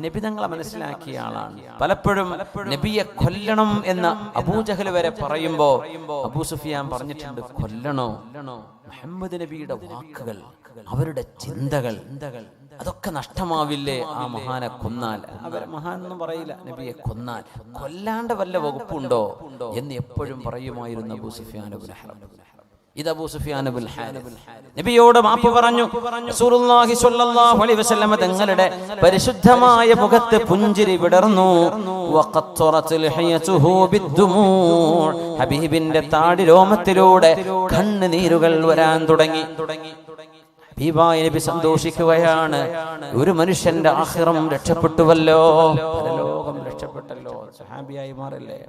നബി തങ്ങളെ മനസ്സിലാക്കിയ ആളാണ്. പലപ്പോഴും നബിയെ കൊല്ലണം എന്ന അബൂജഹൽ വരെ പറയുമ്പോ അബൂ സുഫിയാൻ പറഞ്ഞിട്ടുണ്ട്, കൊല്ലണോ? മുഹമ്മദ് നബിയുടെ വാക്കുകൾ, അവരുടെ ചിന്തകൾ, അതൊക്കെ നഷ്ടമാവില്ലേ ആ മഹാനെ കൊന്നാൽ? അവരെ മഹാൻ ഒന്നും പറയില്ല, നബിയെ കൊന്നാൽ. കൊല്ലാണ്ട് വല്ല വകുപ്പുണ്ടോ എന്ന് എപ്പോഴും പറയുമായിരുന്നു അബൂ സുഫിയാൻ ഇബ്നുൽ ഹർബ്. ഇത് അബൂ സുഫിയാൻ ഇബ്നുൽ ഹാരിഥ നബിയോട് മാപ്പ് പറഞ്ഞു. റസൂലുള്ളാഹി സ്വല്ലല്ലാഹു അലൈഹി വസല്ലം തങ്ങളുടെ പരിശുദ്ധമായ മുഖത്ത് പുഞ്ചിരി വിടർന്നു. വഖത്തറത് ലഹിയതുഹു ബിദ്ദുമൂ, ഹബീബിന്റെ താടി രോമത്തിലൂടെ കണ്ണുനീരുകൾ വരാൻ തുടങ്ങി. ഹബീബായ നബി സന്തോഷിക്കുകയാണ്, ഒരു മനുഷ്യന്റെ ആഖിറം രക്ഷപ്പെട്ടുവല്ലോ, പരലോകം രക്ഷപ്പെട്ടല്ലോ, സഹാബിയായി മാറല്ലേ.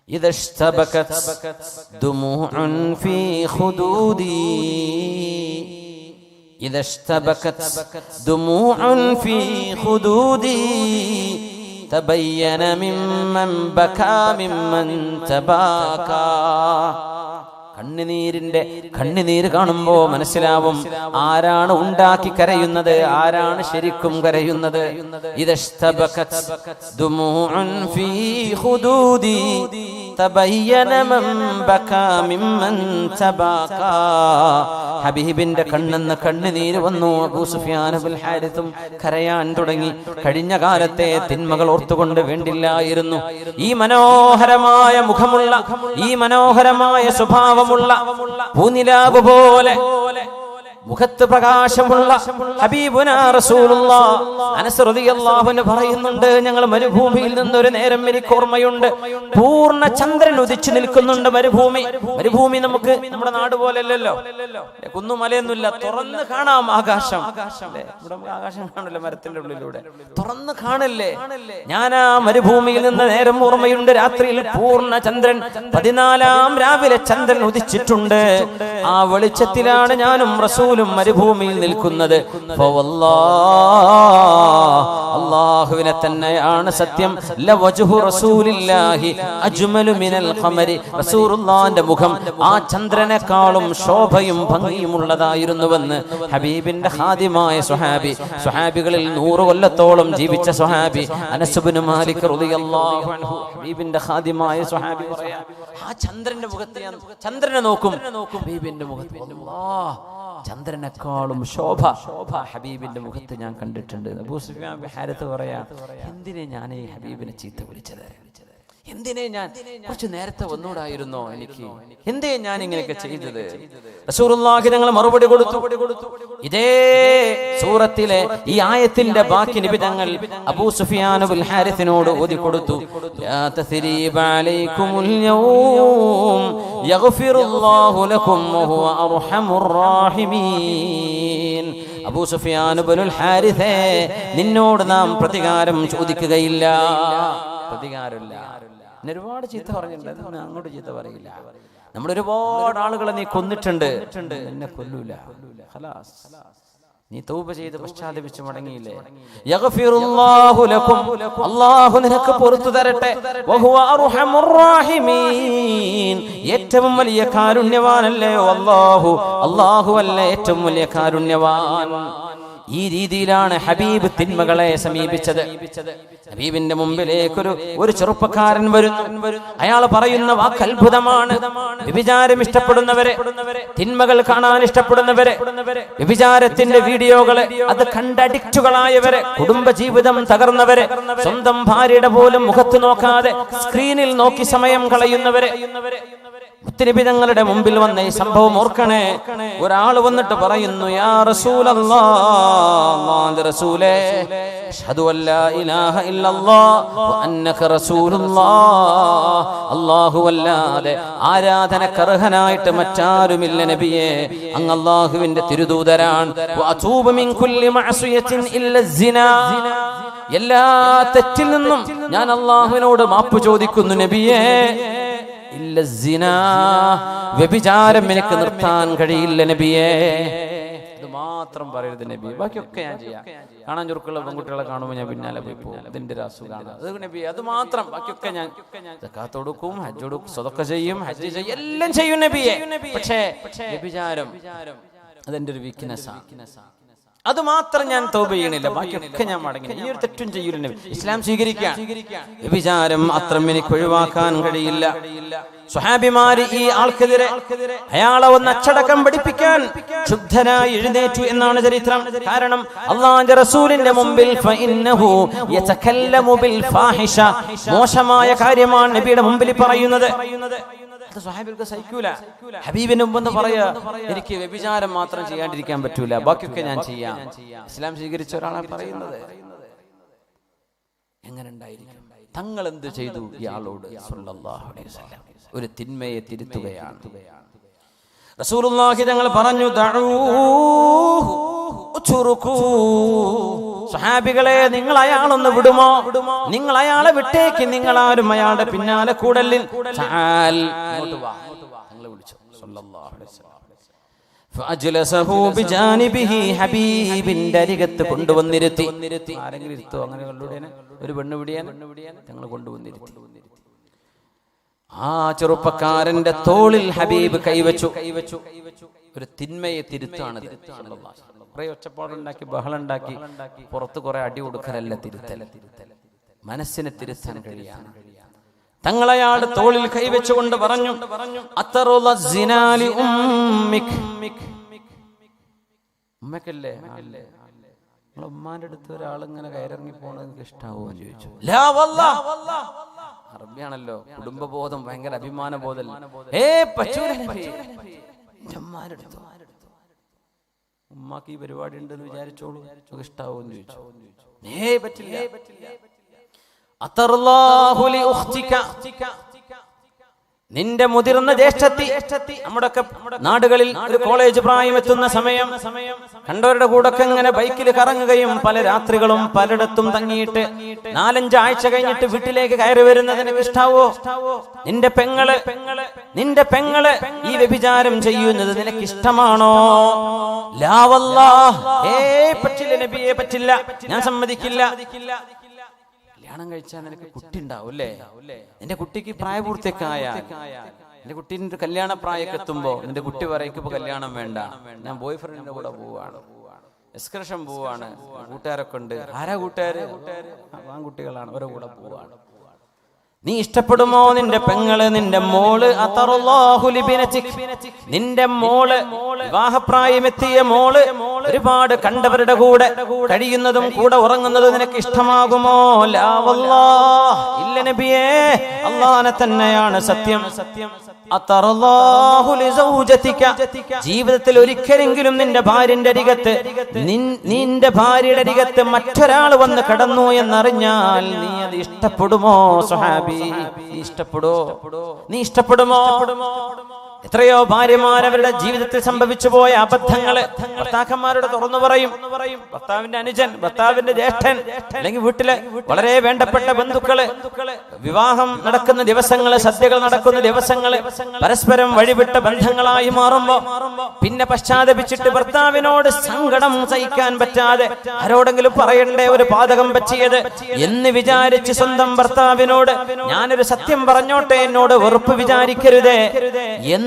إذا اشتبكت دموع في خدودي إذا اشتبكت دموع في خدودي تبين ممن بكى ممن تباكى. കണ്ണുനീര് കാണുമ്പോ മനസ്സിലാവും ആരാണ് ഉണ്ടാക്കി കരയുന്നത്, ആരാണ് ശരിക്കും കരയുന്നത്. ഇദശ്തബകത് ദുമൂഉൻ ഫീ ഖുദൂദി തബയ്യന മൻ ബകാ മിമ്മൻ തബാകാ. ഹബീബിന്റെ കണ്ണെന്ന് കണ്ണുനീര് വന്നു. അബൂ സുഫിയാൻ ഇബ്നുൽ ഹാരിഥും കരയാൻ തുടങ്ങി. കഴിഞ്ഞ കാലത്തെ തിന്മകൾ ഓർത്തുകൊണ്ട് വേണ്ടില്ലായിരുന്നു ഈ മനോഹരമായ മുഖമുള്ള, ഈ മനോഹരമായ സ്വഭാവം പൂനിലാവ് പോലെ മുഖത്ത് പ്രകാശമുള്ള ഹബീബുനാ റസൂലുള്ളാഹ് അനസ് റളിയല്ലാഹു അൻഹു പറയുന്നുണ്ട്, ഞങ്ങൾ മരുഭൂമിയിൽ നിന്നൊരു നേരം എനിക്ക് ഓർമ്മയുണ്ട്, പൂർണ്ണ ചന്ദ്രൻ ഉദിച്ചു നിൽക്കുന്നുണ്ട്. മരുഭൂമി നമുക്ക് നമ്മുടെ നാട് പോലെയല്ലല്ലോ, കുന്നുമലയൊന്നുമില്ല, തുറന്ന് കാണാം ആകാശം. ഇവിടെ ആകാശം കാണില്ല, മരത്തിന്റെ ഉള്ളിലൂടെ തുറന്ന് കാണല്ലേ. ഞാൻ ആ മരുഭൂമിയിൽ നിന്ന് നേരം ഓർമ്മയുണ്ട്, രാത്രിയിൽ പൂർണ്ണ ചന്ദ്രൻ 14-ാം രാവിലെ ചന്ദ്രൻ ഉദിച്ചിട്ടുണ്ട്. ആ വെളിച്ചത്തിലാണ് ഞാനും റസൂലും മരുഭൂമിയിൽ നിൽക്കുന്നത്. അല്ലാഹുവിനെ തന്നെയാണ് സത്യം. ലവജ്ഹു റസൂലില്ലാഹി അജ്മലു മിനൽ ഖമരി, റസൂലുള്ളാഹിന്റെ മുഖം ആ ചന്ദ്രനേക്കാളും ശോഭയും ഭംഗിയും ഉള്ളതായിരുന്നുവെന്ന് ഹബീബിന്റെ ഖാദിമായ സ്വഹാബി, സ്വഹാബികളിൽ 100 കൊല്ലത്തോളം ജീവിച്ച സ്വഹാബി അനസ് ഇബ്നു മാലിക് റളിയല്ലാഹു അൻഹു, ഹബീബിന്റെ ഖാദിമായ സ്വഹാബി പറയാ, ആ ചന്ദ്രന്റെ മുഖത്ത് ഞാൻ ചന്ദ്രനെ നോക്കും, ഹബീബിന്റെ മുഖത്ത് അല്ലാഹ് ചന്ദ്രനേക്കാളും ശോഭ ഹബീബിന്റെ മുഖത്ത് ഞാൻ കണ്ടിട്ടുണ്ട്. അബൂ സുഫിയാൻ ബിൻ ഹാരിത്ത് പറയാ, എന്തിനെ ഞാൻ ഈ ഹബീബിനെ ചീത്ത വിളിച്ചത്? എന്തിനെ ഞാൻ കുറച്ച് നേരത്തെ വന്നൂടായിരുന്നോ എനിക്ക്? എന്തേ ഞാൻ ഇങ്ങനെയൊക്കെ ചെയ്തത്? റസൂലുള്ളാഹി തങ്ങൾ മറുപടി കൊടുത്തു. ഇതേ സൂറത്തിലെ ഈ ആയത്തിന്റെ ബാക്കി നബി തങ്ങൾ അബൂ സുഫിയാൻ ബിൻ ഹാരിത്തിനോട് ഓതി കൊടുത്തു. ലാ തസ്രീബ അലൈക്കുമുൽ യൗം യഗ്ഫിറുല്ലാഹു ലക്കും വഹുവ അർഹമുർ റഹീമീൻ. അബൂ സുഫിയാൻ ബിൻ ഹാരിത്തേ, നിന്നോട് നാം പ്രതികാരം ചോദിക്കുകയില്ല, പ്രതികാരമില്ല. ഒരുപാട് ചീത്ത പറഞ്ഞിട്ടുണ്ട്, അങ്ങോട്ട് ചീത്ത പറയില്ല. നമ്മൾ ഒരുപാട് ആളുകളെ നീ കൊന്നിട്ടുണ്ട്, എന്നെ കൊല്ലൂല. ഖലാസ്, നീ തൗബ ചെയ്ത് പശ്ചാത്തപിച്ച് മടങ്ങിയില്ലേ? യഗ്ഫിറുല്ലാഹു ലക്കും, അല്ലാഹു നിനക്ക് പുറത്തു തരട്ടെ. വഹുവ അർഹമുർ റഹീമീൻ, ഏറ്റവും വലിയ കാരുണ്യവാനല്ലയോ അല്ലാഹു? അല്ലാഹു അല്ല ഏറ്റവും വലിയ കാരുണ്യവാൻ. ഈ രീതിയിലാണ് ഹബീബ് തിന്മകളെ സമീപിച്ചത്. ഹബീബിന്റെ മുമ്പിലേക്ക് ഒരു ചെറുപ്പക്കാരൻ വരുന്നു. അയാൾ പറയുന്ന വാക്ക് അത്ഭുതമാണ്. വ്യഭിചാരം ഇഷ്ടപ്പെടുന്നവരെ, തിന്മകൾ കാണാൻ ഇഷ്ടപ്പെടുന്നവരെ, വ്യഭിചാരത്തിന്റെ വീഡിയോകളെ അത് കണ്ടഡിക്റ്റുകളായവരെ, കുടുംബജീവിതം തകർന്നവരെ, സ്വന്തം ഭാര്യയുടെ പോലും മുഖത്ത് നോക്കാതെ സ്ക്രീനിൽ നോക്കി സമയം കളയുന്നവരെ, മുത്തുനബി തങ്ങളുടെ മുമ്പിൽ വന്ന ഈ സംഭവം ഓർക്കണേ. ഒരാൾ വന്നിട്ട് പറയുന്നു, യാ റസൂലല്ലാഹ്, റസൂലേ, അഷ്ഹദു അല്ലാ ഇലാഹ ഇല്ലല്ലാഹ് വ അന്നക റസൂലുള്ളാഹ്, അല്ലാഹുവല്ലാതെ ആരാധനക്കർഹനായിട്ട് മറ്റാരുമില്ല നബിയേ, അങ്ങ് അല്ലാഹുവിന്റെ തിരുദൂതരാണ്. വ അതൂബു മിൻ കുല്ലി മഅസിയത്തിൻ ഇല്ല സിനാ, എല്ലാ തെറ്റിൽ നിന്നും ഞാൻ അല്ലാഹുവിനോട് മാപ്പ് ചോദിക്കുന്നു നബിയേ. ഇല്ല സിനാ, വ്യഭിചാരം എനിക്ക് നിർത്താൻ കഴിയില്ല നബിയേ. ഇത് മാത്രം പറയരുത് നബി, ബാക്കിയൊക്കെ ഞാൻ ചെയ്യാം. കാണാൻ ചുരുക്കുള്ള പെൺകുട്ടികളെ കാണുമ്പോൾ ഞാൻ പിന്നാലെ പോയി പോകും, അതിന്റെ ഒരു അസുഖമാണ് അത് നബി. അത് മാത്രം, ബാക്കിയൊക്കെ ഞാൻ സക്കാത്ത് കൊടുക്കും, ഹജ്ജ് കൊടുക്കും, സ്വതക്ക ചെയ്യും, ഹജ്ജ് ചെയ്യും, എല്ലാം ചെയ്യും നബിയെ. പക്ഷേ വ്യഭിചാരം അതെന്റെ ഒരു വീക്ക്നെസ്സാണ്. അത് മാത്രം ഞാൻ തൗബ ചെയ്യണില്ല, ബാക്കിയൊക്കെ ഞാൻ മടങ്ങി. ഈ ഒരു തെറ്റും ചെയ്യൂല. ഇസ്ലാം സ്വീകരിക്കാൻ വ്യഭിചാരം അത്രം എനിക്ക് ഒഴിവാക്കാൻ കഴിയില്ല. സ്വഹാബിമാര് ഈ ആൾക്കെതിരെ അയാളെ ഒന്ന് അച്ചടക്കം പഠിപ്പിക്കാൻ ശുദ്ധനായി എഴുന്നേറ്റു എന്നാണ് ചരിത്രം. കാരണം അല്ലാഹുവിന്റെ റസൂലിന്റെ മുമ്പിൽ ഫഇന്നഹു യതകല്ലമു ബിൽ ഫാഹിഷ, മോശമായ കാര്യമാണ് നബിയുടെ മുമ്പിൽ പറയുന്നത്. സ്വഹാബികൾക്ക് സഹിക്കൂല. ഹബീബിന് മുമ്പെന്ന് പറയാ, എനിക്ക് വ്യഭിചാരം മാത്രം ചെയ്യാണ്ടിരിക്കാൻ പറ്റൂല, ബാക്കിയൊക്കെ ഞാൻ ചെയ്യാം. ഇസ്ലാം സ്വീകരിച്ച ഒരാളാണ് പറയുന്നത്. എങ്ങനെ ഉണ്ടായിരിക്കും? തങ്ങൾ എന്ത് ചെയ്തു ഇയാളോട്? സല്ലല്ലാഹു അലൈഹി വസല്ലം ഒരു തിന്മയെ തിരുത്തുകയാണ്. റസൂലുള്ളാഹി തങ്ങൾ പറഞ്ഞു, ദഊഹു ഉത്റുകൂ, സ്വഹാബികളെ നിങ്ങൾ അയാളൊന്ന് വിടുമോ? നിങ്ങൾ അയാളെ വിട്ടേക്ക്, നിങ്ങൾ ആരും അയാളുടെ പിന്നാലെ കൂടലിൽ. ഹബീബിന്റെ അരികത്ത് കൊണ്ടുവന്നിരുത്തി. ആരെങ്കിലും ഇരുത്തോ? അങ്ങനെ ഒരു പെണ്ണ് പിടിയാൻ ഞങ്ങൾ കൊണ്ടുവന്നിരുത്തി. ആ ചെറുപ്പക്കാരന്റെ തോളിൽ ഹബീബ് കൈവച്ചു. ഒരു തിന്മയെ തിരുത്താണ്. കുറെ ഒച്ചപ്പാടുണ്ടാക്കി, ബഹളുണ്ടാക്കി, പുറത്ത് കുറെ അടി കൊടുക്കലല്ല തിരുത്തൽ. മനസ്സിനെ തിരുത്താൻ കഴിയാണ്. തങ്ങളയാട് തോളിൽ കൈവച്ചുകൊണ്ട് പറഞ്ഞു, ഉമ്മക്കല്ലേ, നിങ്ങളെ ഉമ്മാന്റെ അടുത്ത് ഒരാളിങ്ങനെ കയറിറങ്ങി പോണത് നിങ്ങൾക്ക് ഇഷ്ടാവോ എന്ന് ചോദിച്ചു. അറബിയാണല്ലോ, കുടുംബബോധം, ഭയങ്കര അഭിമാന ബോധം. ഉമ്മാക്ക് ഈ പരിപാടി ഉണ്ടെന്ന് വിചാരിച്ചോളൂ, ഇഷ്ടാവോ എന്ന് ചോദിച്ചു. പറ്റില്ല. നിന്റെ മുതിർന്ന ജ്യേഷ്ഠത്തി, നമ്മുടെയൊക്കെ നാടുകളിൽ ഒരു കോളേജ് പ്രായം എത്തുന്ന സമയം കണ്ടവരുടെ കൂടൊക്കെ ഇങ്ങനെ ബൈക്കിൽ കറങ്ങുകയും പല രാത്രികളും പലയിടത്തും തങ്ങിയിട്ട് 4-5 ആഴ്ച കഴിഞ്ഞിട്ട് വീട്ടിലേക്ക് കയറി വരുന്നത് നിനക്ക് ഇഷ്ടാവോ? നിന്റെ പെങ്ങള് ഈ വ്യഭിചാരം ചെയ്യുന്നത് നിനക്ക് ഇഷ്ടമാണോ? ലാ വല്ലാഹ്, പറ്റില്ല നബിയെ, പറ്റില്ല, ഞാൻ സമ്മതിക്കില്ല. കല്യാണം കഴിച്ചാൽ നിനക്ക് കുട്ടി ഉണ്ടാവും അല്ലേ? നിന്റെ കുട്ടിക്ക് പ്രായപൂർത്തിയൊക്കെ നിന്റെ കുട്ടീൻ്റെ കല്യാണ പ്രായമൊക്കെ എത്തുമ്പോ നിന്റെ കുട്ടി പറയും ഇപ്പൊ കല്യാണം വേണ്ട, ഞാൻ ബോയ് ഫ്രണ്ടിന്റെ കൂടെ പോവാണ്, എക്സ്കർഷൻ പോവാണ്, കൂട്ടുകാരൊക്കെ ഉണ്ട്. ആരാ കൂട്ടുകാര്? ആൺകുട്ടികളാണ്, അവരുടെ കൂടെ പോവാണ്. നീ ഇഷ്ടപ്പെടുമോ നിന്റെ പെങ്ങള്, നിന്റെ മോള്? നിന്റെ മോള്, വിവാഹപ്രായമെത്തിയ മോള് ഒരുപാട് കണ്ടവരുടെ കൂടെ കഴിയുന്നതും കൂടെ ഉറങ്ങുന്നതും നിനക്ക് ഇഷ്ടമാകുമോ? ലാ വല്ലാഹ്, ഇല്ല നബിയേ, അല്ലാഹനെ തന്നെയാണ് സത്യം. ജീവിതത്തിൽ ഒരിക്കലെങ്കിലും നിന്റെ ഭാര്യന്റെ അരികത്ത് മറ്റൊരാൾ വന്ന് കടന്നു എന്നറിഞ്ഞാൽ നീ അത് ഇഷ്ടപ്പെടുമോ സ്വഹാബി? നീ ഇഷ്ടപ്പെടുമോ? എത്രയോ ഭാര്യമാർ അവരുടെ ജീവിതത്തിൽ സംഭവിച്ചു പോയ അബദ്ധങ്ങള് ഭർത്താക്കന്മാരോട് തുറന്നു പറയും. ഭർത്താവിന്റെ അനുജൻ, ഭർത്താവിന്റെ ജ്യേഷ്ഠൻ, അല്ലെങ്കിൽ വീട്ടിലെ വളരെ വേണ്ടപ്പെട്ട ബന്ധുക്കള്, വിവാഹം നടക്കുന്ന ദിവസങ്ങള്, സദ്യകൾ നടക്കുന്ന ദിവസങ്ങള് പരസ്പരം വഴിവിട്ട ബന്ധങ്ങളായി മാറുമ്പോ പിന്നെ പശ്ചാത്തപിച്ചിട്ട് ഭർത്താവിനോട് സങ്കടം സഹിക്കാൻ പറ്റാതെ ആരോടെങ്കിലും പറയണ്ടേ ഒരു പാതകം പറ്റിയത് എന്ന് വിചാരിച്ച് സ്വന്തം ഭർത്താവിനോട് ഞാനൊരു സത്യം പറഞ്ഞോട്ടെ, എന്നോട് വെറുപ്പ് വിചാരിക്കരുതേ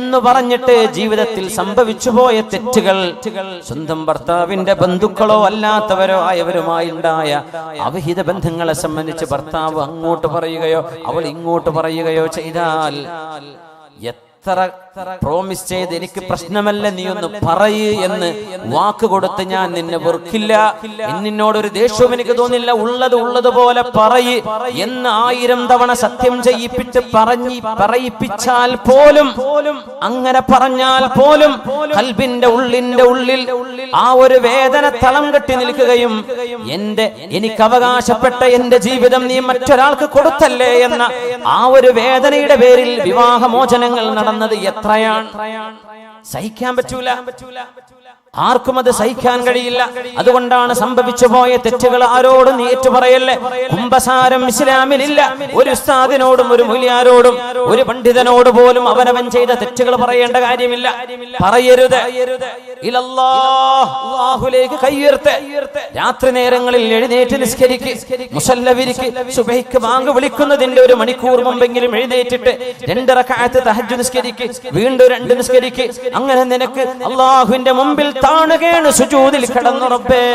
എന്ന് പറഞ്ഞിട്ട് ജീവിതത്തിൽ സംഭവിച്ചു പോയ തെറ്റുകൾ സ്വന്തം ഭർത്താവിന്റെ ബന്ധുക്കളോ അല്ലാത്തവരോ ആയവരുമായി ഉണ്ടായ അവിഹിത ബന്ധങ്ങളെ സംബന്ധിച്ച് ഭർത്താവ് അങ്ങോട്ട് പറയുകയോ അവൾ ഇങ്ങോട്ട് പറയുകയോ ചെയ്താൽ എത്ര പ്രോമിസ് ചെയ്ത് എനിക്ക് പ്രശ്നമല്ല, നീ ഒന്ന് പറയ് എന്ന് വാക്ക് കൊടുത്ത് ഞാൻ നിന്നെ വെറുക്കില്ല, നിന്നോടൊരു ദേഷ്യവും എനിക്ക് തോന്നില്ല, ഉള്ളതുപോലെ പറയ് എന്ന് 1000 തവണ സത്യം ചെയ്യിപ്പിച്ച് പറയിപ്പിച്ചാൽ പോലും, അങ്ങനെ പറഞ്ഞാൽ പോലും ഖൽബിന്റെ ഉള്ളിൽ ആ ഒരു വേദന തളം കെട്ടി നിൽക്കുകയും എനിക്ക് അവകാശപ്പെട്ട എന്റെ ജീവിതം നീ മറ്റൊരാൾക്ക് കൊടുത്തല്ലേ എന്ന ആ ഒരു വേദനയുടെ പേരിൽ വിവാഹമോചനങ്ങൾ നടന്നത് എത്രയാണ്? സഹിക്കാൻ പറ്റൂല, ആർക്കും അത് സഹിക്കാൻ കഴിയില്ല. അതുകൊണ്ടാണ് സംഭവിച്ചു പോയ തെറ്റുകൾ ആരോടും നീ ഏറ്റുപറയല്ലേ. കുംഭസാരം ഇസ്ലാമിലില്ല. ഒരു ഉസ്താദിനോടും ഒരു മുലിയാരോടും ഒരു പണ്ഡിതനോട് പോലും അവനവൻ ചെയ്ത തെറ്റുകൾ പറയേണ്ട കാര്യമില്ല, പറയരുത്. അല്ലാഹുവിലേക്ക് കൈയുയർത്ത് രാത്രി നേരങ്ങളിൽ എഴുന്നേറ്റ് നിസ്കരിക്ക്, മുസല്ലവിരിക്ക്, സുബഹിക്ക് ബാങ്ക് വിളിക്കുന്നതിന്റെ 1 മണിക്കൂർ മുമ്പെങ്കിലും എഴുന്നേറ്റിട്ട് 2 റക്അത്ത് തഹജ്ജുദ് നിസ്കരിക്ക്, വീണ്ടും 2 നിസ്കരിക്ക്. അങ്ങനെ നിനക്ക് അല്ലാഹുവിന്റെ മുമ്പിൽ താണുകയാണ് സുജൂദിൽ കിടന്നു. റബ്ബേ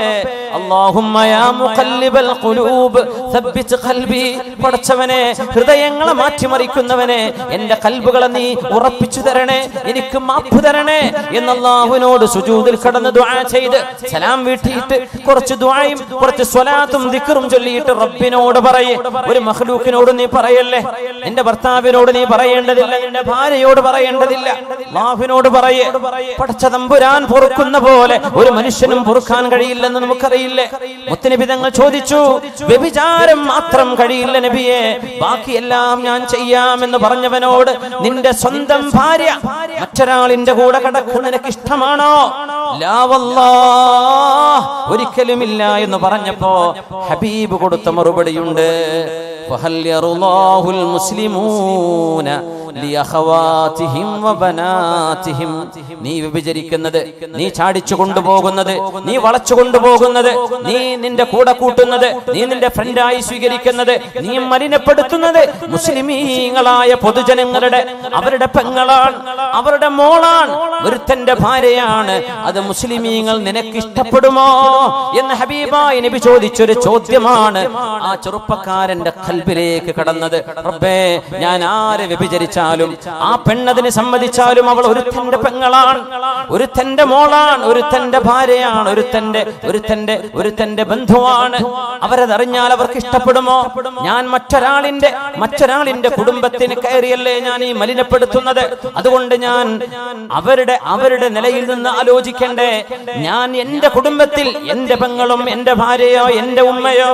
അല്ലാഹുമ്മ യാ മുഖല്ലിബൽ ഖുലൂബ് സബ്ബിത് ഖൽബി, പടച്ചവനെ ഹൃദയങ്ങളെ മാറ്റിമറിക്കുന്നവനെ എന്റെ കൽബുകളെ നീ ഉറപ്പിച്ചു തരണേ, എനിക്ക് മാപ്പ് തരണേ എന്ന് അല്ലാഹുവിനോട് സുജൂദിൽ കിടന്ന് ദുആ ചെയ്ത് സലാം വീട്ടിയിട്ട് കുറച്ച് ദുആയും കുറച്ച് സ്വലാത്തും ദിക്റും ചൊല്ലിയിട്ട് റബ്ബിനോട് പറയേ. ഒരു മഖ്ലൂക്കിനോട് നീ പറയല്ലേ, നിന്റെ ഭർത്താവിനോട് നീ പറയേണ്ടതില്ല, നിന്റെ ഭാര്യയോട് പറയേണ്ടതില്ല, അല്ലാഹുവിനോട് പറയേ. പടച്ച തമ്പുരാൻ പൊറുക്കുന്ന പോലെ ഒരു മനുഷ്യനും പൊറുക്കാൻ കഴിയില്ലെന്ന് നമുക്കറിയില്ലേ. മുത്തുനബി തങ്ങൾ ചോദിച്ചു, വ്യഭിചാരം മാത്രം കഴിയില്ല നബിയെ, ബാക്കിയെല്ലാം ഞാൻ ചെയ്യാമെന്ന് പറഞ്ഞവനോട് നിന്റെ സ്വന്തം ഭാര്യ മറ്റൊരാളിന്റെ കൂടെ കിടക്കുന്ന നിനക്ക് ഇഷ്ടമാണോ? ലാ വല്ലാഹ്, ഒരിക്കലുമില്ല എന്ന് പറഞ്ഞപ്പോ ഹബീബ് കൊടുത്ത മറുപടിയുണ്ട്, ഫഹൽ യറുല്ലാഹുൽ മുസ്ലിമൂന ലിഅഖവാതിഹിം വബനാതിഹിം. നീ വ്യഭിചരിക്കുന്നത്, നീ ചാടിച്ചു കൊണ്ടുപോകുന്നത്, നീ വളച്ചു കൊണ്ടുപോകുന്നത്, നീ നിന്റെ കൂടെ കൂട്ടുന്നത്, നീ നിന്റെ ഫ്രണ്ടായി സ്വീകരിക്കുന്നത്, നീ മലിനപ്പെടുത്തുന്നത് മുസ്ലിമീങ്ങളായ പൊതുജനങ്ങളുടെ അവരുടെ പെങ്ങളാണ്, അവരുടെ മോളാണ്, ഒരുത്തന്റെ ഭാര്യയാണ്. അത് മുസ്ലിമീങ്ങൾ നിനക്ക് ഇഷ്ടപ്പെടുമോ എന്ന് ഹബീബായി നബി ചോദിച്ചൊരു ചോദ്യമാണ് ആ ചെറുപ്പക്കാരന്റെ ഖൽബിലേക്ക് കടന്നത്. റബ്ബേ, ഞാൻ ആരെ വ്യഭിചരിച്ചാലും ആ പെണ്ണതിനെ സമ്മതിച്ചാലും അവൾ ഒരുത്തന്റെ പെങ്ങളാണ്, ഒരുത്തന്റെ മോളാണ്, ഒരുത്തന്റെ ഭാര്യയാണ്, ഒരുത്തന്റെ ബന്ധുവാണ്. അവരതറിഞ്ഞാൽ അവർക്ക് ഇഷ്ടപ്പെടുമോ? ഞാൻ മറ്റൊരാളിന്റെ കുടുംബത്തിന് കയറിയല്ലേ ഞാൻ ഈ മലിനപ്പെടുത്തുന്നത്. അതുകൊണ്ട് ഞാൻ അവരുടെ നിലയിൽ നിന്ന് ആലോചിക്കണ്ടേ. ഞാൻ എന്റെ കുടുംബത്തിൽ എന്റെ പെങ്ങളും എന്റെ ഭാര്യയോ എന്റെ ഉമ്മയോ